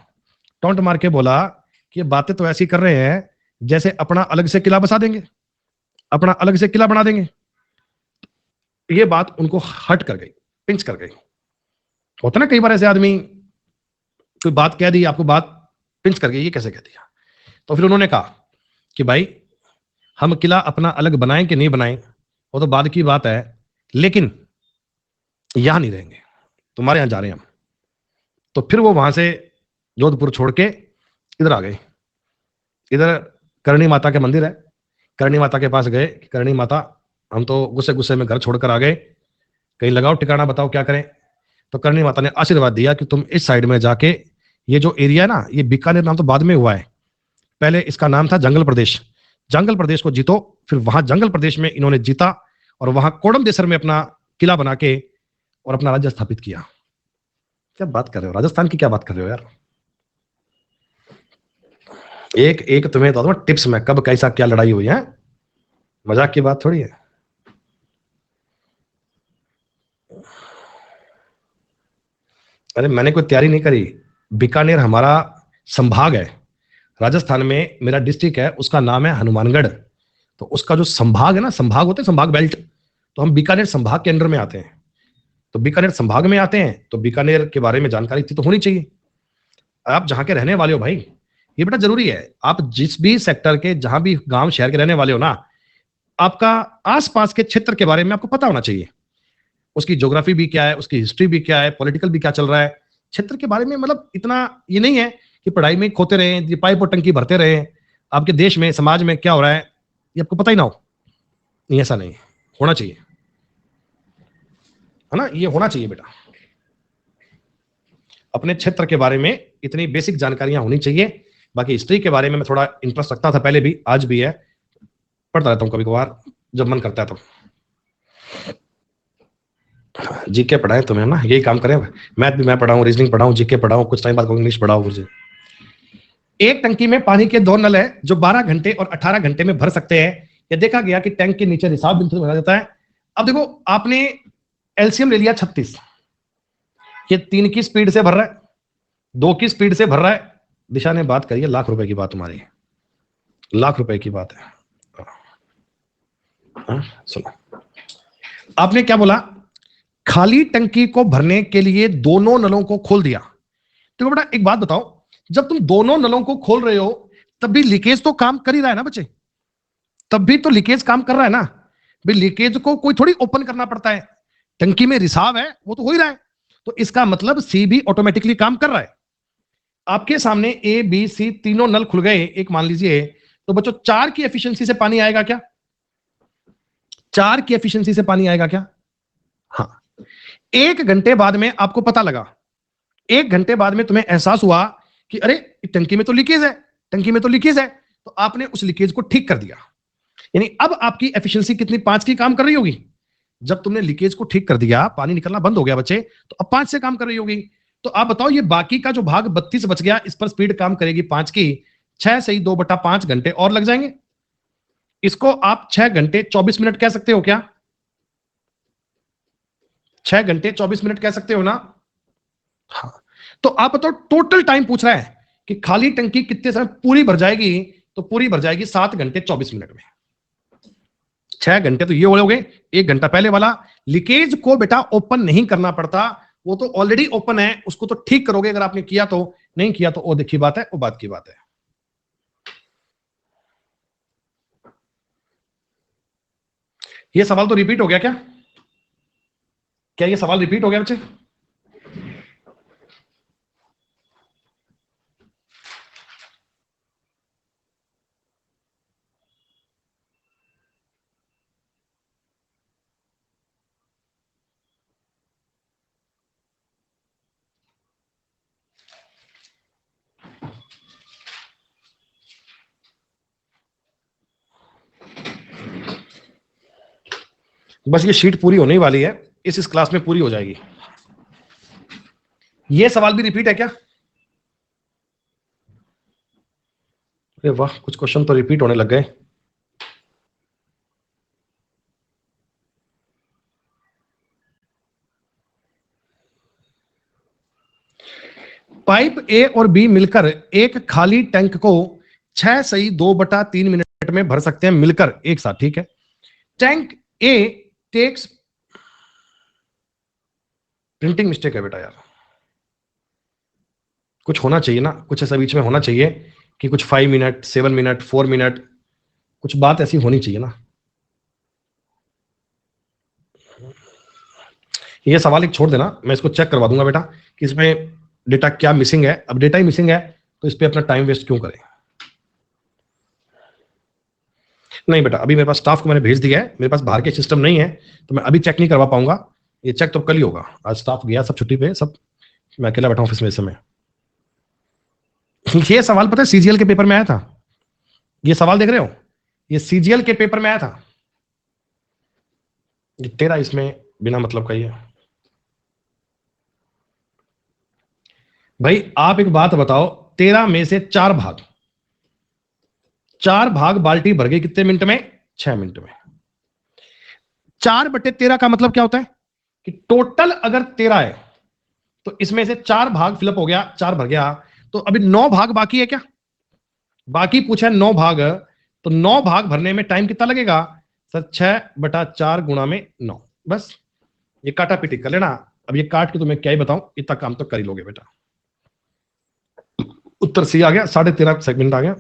टोंट मार के बोला कि ये बातें तो ऐसी कर रहे हैं जैसे अपना अलग से किला बसा देंगे, अपना अलग से किला बना देंगे। ये बात उनको हट कर गई, पिंच कर गई। होता ना कई बार ऐसे आदमी, कोई बात कह दी आपको, बात पिंच कर गई, ये कैसे कह दिया। तो फिर उन्होंने कहा कि भाई हम किला अपना अलग बनाएं कि नहीं बनाएं वो तो बाद की बात है, लेकिन यहां नहीं रहेंगे, तुम्हारे यहां जा रहे हैं हम। तो फिर वो वहां से जोधपुर छोड़ के इधर आ गए। इधर करणी माता के मंदिर है, करणी माता के पास गए। करणी माता, हम तो गुस्से गुस्से में घर छोड़कर आ गए, कहीं लगाओ ठिकाना, बताओ क्या करें। तो करणी माता ने आशीर्वाद दिया कि तुम इस साइड में जाके, ये जो एरिया है ना, ये बीकानेर नाम तो बाद में हुआ है, पहले इसका नाम था जंगल प्रदेश। जंगल प्रदेश को जीतो। फिर वहां जंगल प्रदेश में इन्होंने जीता और वहां कोडम देसर में अपना किला बना के और अपना राज्य स्थापित किया। क्या बात कर रहे हो, राजस्थान की क्या बात कर रहे हो यार। एक एक तुम्हें बता दूं टिप्स में, कब कैसा क्या लड़ाई हुई है, मजाक की बात थोड़ी है। अरे मैंने कोई तैयारी नहीं करी। बीकानेर हमारा संभाग है, राजस्थान में मेरा डिस्ट्रिक्ट है, उसका नाम है हनुमानगढ़। तो उसका जो संभाग है ना, संभाग होते हैं संभाग बेल्ट, तो हम बीकानेर संभाग के अंडर में आते हैं। तो बीकानेर संभाग में आते हैं, तो बीकानेर के बारे में जानकारी इतनी तो होनी चाहिए। आप जहां के रहने वाले हो भाई, ये बेटा जरूरी है। आप जिस भी सेक्टर के, जहां भी गांव शहर के रहने वाले हो ना, आपका आसपास के क्षेत्र के बारे में आपको पता होना चाहिए। उसकी ज्योग्राफी भी क्या है, उसकी हिस्ट्री भी क्या है, पॉलिटिकल भी क्या चल रहा है, क्षेत्र के बारे में। मतलब इतना ये नहीं है कि पढ़ाई में खोते रहे, पाइप और टंकी भरते रहे, आपके देश में समाज में क्या हो रहा है ये आपको पता ही ना हो। नहीं, ऐसा नहीं होना चाहिए, है ना, ये होना चाहिए बेटा। अपने क्षेत्र के बारे में इतनी बेसिक जानकारियां होनी चाहिए। बाकी हिस्ट्री के बारे में मैं थोड़ा इंटरेस्ट रखता था पहले भी, आज भी है, पढ़ता रहता हूँ कभी कभार जब मन करता है तो। जीके पढ़ाए तुम्हें ना, यही काम करें। मैथ भी मैं पढ़ाऊं, रीजनिंग पढ़ाऊं, जीके पढ़ाऊं, कुछ टाइम बाद इंग्लिश पढ़ाऊं मुझे। एक टंकी में पानी के 2 नल है जो 12 घंटे और 18 घंटे में भर सकते हैं। यह देखा गया कि टैंक के नीचे रिसाव बिंदु बना जाता है। अब देखो, आपने एलसीएम ले लिया 36, ये 3 की स्पीड से भर रहा है, 2 की स्पीड से भर रहा है। दिशा ने बात करी है, लाख रुपए की बात, तुम्हारी लाख रुपए की बात है। सुनो, आपने क्या बोला, खाली टंकी को भरने के लिए दोनों नलों को खोल दिया। तो बेटा एक बात बताओ, जब तुम दोनों नलों को खोल रहे हो तब भी लीकेज तो काम कर ही रहा है ना बच्चे, तब भी तो लीकेज काम कर रहा है ना भाई। लीकेज को कोई थोड़ी ओपन करना पड़ता है, टंकी में रिसाव है वो तो हो ही रहा है। तो इसका मतलब सी भी ऑटोमेटिकली काम कर रहा है। आपके सामने ए बी सी तीनों नल खुल गए एक मान लीजिए, तो बच्चों 4 की एफिशिएंसी से पानी आएगा क्या? 4 की एफिशिएंसी से पानी आएगा क्या? हाँ। 1 घंटे बाद में आपको पता लगा, 1 घंटे बाद में तुम्हें एहसास हुआ कि अरे टंकी में तो लीकेज है, टंकी में तो लीकेज है। तो आपने उस लीकेज को ठीक कर दिया, यानी अब आपकी एफिशिएंसी कितनी, 5 की काम कर रही होगी। जब तुमने लीकेज को ठीक कर दिया, पानी निकलना बंद हो गया बच्चे, तो अब 5 से काम कर रही होगी। तो आप बताओ, ये बाकी का जो भाग 32 बच गया, इस पर स्पीड काम करेगी 5 की। 6 से ही 2/5 घंटे और लग जाएंगे। इसको आप 6 घंटे 24 मिनट कह सकते हो क्या? 6 घंटे 24 मिनट कह सकते हो ना? हाँ। तो आप बताओ, टोटल टाइम पूछ रहा है कि खाली टंकी कितने समय पूरी भर जाएगी, तो पूरी भर जाएगी 7 घंटे 24 मिनट में। 6 घंटे तो ये हो गए, 1 घंटा पहले वाला। लीकेज को बेटा ओपन नहीं करना पड़ता, वो तो ऑलरेडी ओपन है, उसको तो ठीक करोगे अगर आपने किया तो। नहीं किया तो वो देखी बात है, वो बात की बात है। ये सवाल तो रिपीट हो गया क्या? क्या ये सवाल रिपीट हो गया बच्चे? बस ये शीट पूरी होने ही वाली है, इस क्लास में पूरी हो जाएगी। ये सवाल भी रिपीट है क्या? अरे वाह, कुछ क्वेश्चन तो रिपीट होने लग गए। पाइप ए और बी मिलकर एक खाली टैंक को 6 सही 2/3 मिनट में भर सकते हैं, मिलकर एक साथ, ठीक है। टैंक ए टेक्स, प्रिंटिंग मिस्टेक है बेटा यार, कुछ होना चाहिए ना, कुछ ऐसा बीच में होना चाहिए कि कुछ 5 मिनट 7 मिनट 4 मिनट, कुछ बात ऐसी होनी चाहिए ना। ये सवाल एक छोड़ देना, मैं इसको चेक करवा दूंगा बेटा कि इसमें डेटा क्या मिसिंग है। अब डेटा ही मिसिंग है तो इस पे अपना टाइम वेस्ट क्यों करें। नहीं बेटा, अभी मेरे पास स्टाफ को मैंने भेज दिया है, मेरे पास बाहर के सिस्टम नहीं है, तो मैं अभी चेक नहीं करवा पाऊंगा। ये चेक तो कल ही होगा, आज स्टाफ गया सब छुट्टी पे, सब मैं अकेला बैठा ऑफिस में इस समय। ये सवाल पता है सीजीएल के पेपर में आया था, ये सवाल देख रहे हो, ये सीजीएल के पेपर में आया था। ये तेरा इसमें बिना मतलब का ही है। भाई आप एक बात बताओ, 13 में से 4 भाग, 4 भाग बाल्टी भर गई कितने मिनट में? 6 मिनट में। 4/13 का मतलब क्या होता है कि टोटल अगर 13 है तो इसमें से 4 भाग फिलअप हो गया, 4 भर गया, तो अभी 9 भाग बाकी है क्या? बाकी पूछा है 9 भाग, तो 9 भाग भरने में टाइम कितना लगेगा सर? 6/4 गुणा में 9। बस ये काटा पीटी कर लेना। अब ये काट के तुम्हें क्या ही बताऊं, इतना काम तो कर ही लोगे बेटा। उत्तर सी आ गया, 13.5 सेकंड आ गया।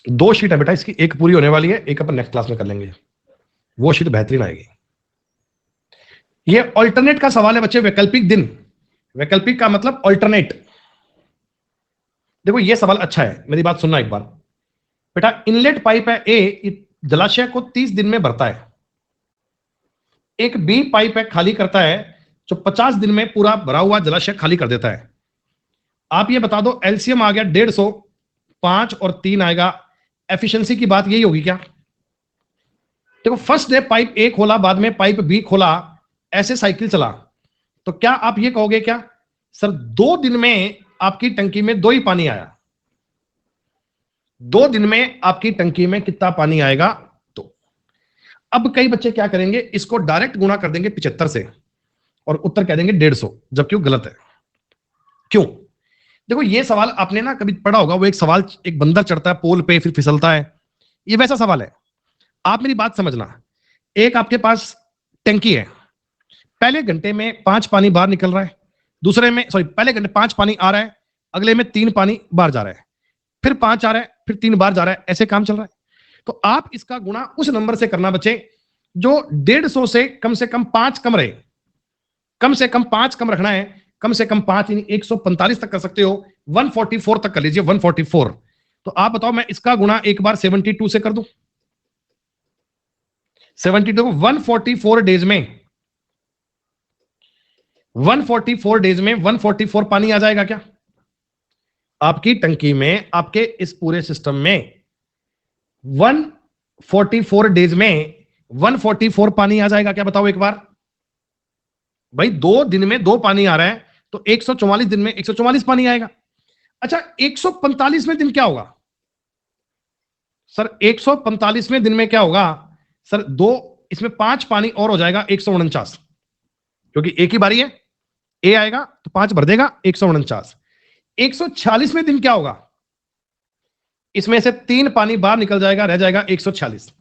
दो शीट है बेटा इसकी, एक पूरी होने वाली है, एक अपन नेक्स्ट क्लास में कर लेंगे, वो शीट बेहतरीन आएगी। ये ऑल्टरनेट का सवाल है बच्चे, वैकल्पिक दिन। वैकल्पिक का मतलब ऑल्टरनेट। देखो ये सवाल अच्छा है, मेरी बात सुनना एक बार बेटा। इनलेट पाइप है ए, जलाशय को 30 दिन में भरता है। एक बी पाइप है, खाली करता है, जो 50 दिन में पूरा भरा हुआ जलाशय खाली कर देता है। आप ये बता दो, एलसीएम आ गया 150, 5 और 3 आएगा, एफिशिएंसी की बात यही होगी क्या? देखो फर्स्ट डे पाइप ए खोला, बाद में पाइप बी खोला, ऐसे साइकिल चला, तो क्या आप ये कहोगे क्या सर 2 दिन में आपकी टंकी में 2 ही पानी आया? 2 दिन में आपकी टंकी में कितना पानी आएगा? तो अब कई बच्चे क्या करेंगे, इसको डायरेक्ट गुणा कर देंगे 75 से और उत्तर कह देंगे 150, जबकि वो गलत है। क्यों? देखो ये सवाल आपने ना कभी पढ़ा होगा, वो एक सवाल, एक बंदर चढ़ता है पोल पे फिर फिसलता है, ये वैसा सवाल है। आप मेरी बात समझना, एक आपके पास टंकी है, पहले घंटे में 5 पानी बाहर निकल रहा है, दूसरे में पहले घंटे 5 पानी आ रहा है, अगले में 3 पानी बाहर जा रहा है, फिर 5 आ रहा है, फिर 3 बाहर जा रहा है, ऐसे काम चल रहा है। तो आप इसका गुणा उस नंबर से करना बच्चे जो 150 से कम 5 कम रहे, कम से कम 5 कम रखना है, कम से कम 5 यानी 145 तक कर सकते हो, 144 तक कर लीजिए, 144। तो आप बताओ मैं इसका गुणा एक बार 72 से कर दूं, 72 को 144 डेज में, 144 डेज में 144 पानी आ जाएगा क्या आपकी टंकी में? आपके इस पूरे सिस्टम में 144 डेज में 144 पानी आ जाएगा क्या? बताओ एक बार भाई। 2 दिन में 2 पानी आ रहा है, तो 144 दिन में 144 पानी आएगा। अच्छा 145वें दिन क्या होगा सर? 145वें दिन में क्या होगा सर? 2 इसमें 5 पानी और हो जाएगा 149, क्योंकि एक ही बारी है, ए आएगा तो 5 भर देगा, 149। 146वें दिन क्या होगा? इसमें से 3 पानी बाहर निकल जाएगा, रह जाएगा 146।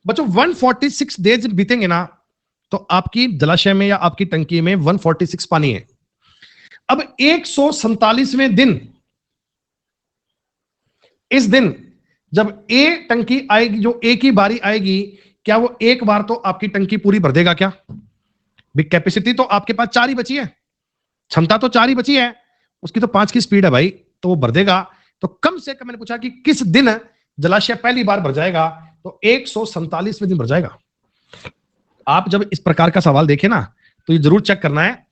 बच्चों 146 डेज बीतेंगे ना, तो आपकी जलाशय में या आपकी टंकी में 146 पानी है। अब 147वें दिन, इस दिन जब ए टंकी आएगी, जो ए की बारी आएगी, क्या वो एक बार तो आपकी टंकी पूरी भर देगा क्या? कैपेसिटी तो आपके पास 4 ही बची है, क्षमता तो 4 ही बची है, उसकी तो 5 की स्पीड है भाई, तो वो भर देगा। तो कम से कम मैंने पूछा कि किस दिन जलाशय पहली बार भर जाएगा, तो 147वें दिन भर जाएगा। आप जब इस प्रकार का सवाल देखें ना, तो ये जरूर चेक करना है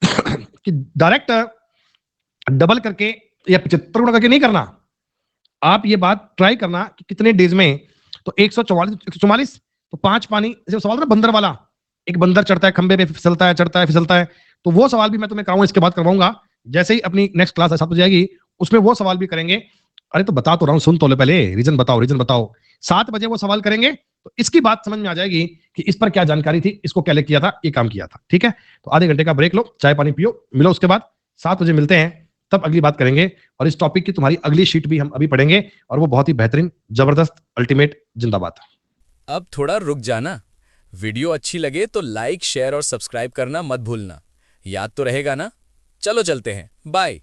कि डायरेक्ट डबल करके या 75 गुणा करके नहीं करना। आप ये बात ट्राई करना कि कितने डेज में, तो 144 तो 5 पानी, जैसे सवाल था बंदर वाला, एक बंदर चढ़ता है खंबे पे, फिसलता है, चढ़ता है, फिसलता है, तो वो सवाल भी मैं तुम्हें कराऊंगा, इसके बाद करवाऊंगा, जैसे ही अपनी नेक्स्ट क्लास 7 बजे आएगी, उसमें वो सवाल भी करेंगे। अरे तो बता तो रहा हूं, सुन तो ले पहले, रीजन बताओ, रीजन बताओ। 7 बजे वो सवाल करेंगे, तो इसकी बात समझ में आ जाएगी कि इस पर क्या जानकारी थी, इसको क्या किया था, ये काम किया था। ठीक है, तो आधे घंटे का ब्रेक लो, चाय पानी पियो, मिलो, उसके बाद 7 बजे मिलते हैं, तब अगली बात करेंगे। और इस टॉपिक की तुम्हारी अगली शीट भी हम अभी पढ़ेंगे, और वो बहुत ही बेहतरीन, जबरदस्त, अल्टीमेट, जिंदाबाद।
अब थोड़ा रुक जाना। वीडियो अच्छी लगे तो लाइक, शेयर और सब्सक्राइब करना मत भूलना। याद तो रहेगा ना? चलो चलते हैं, बाय।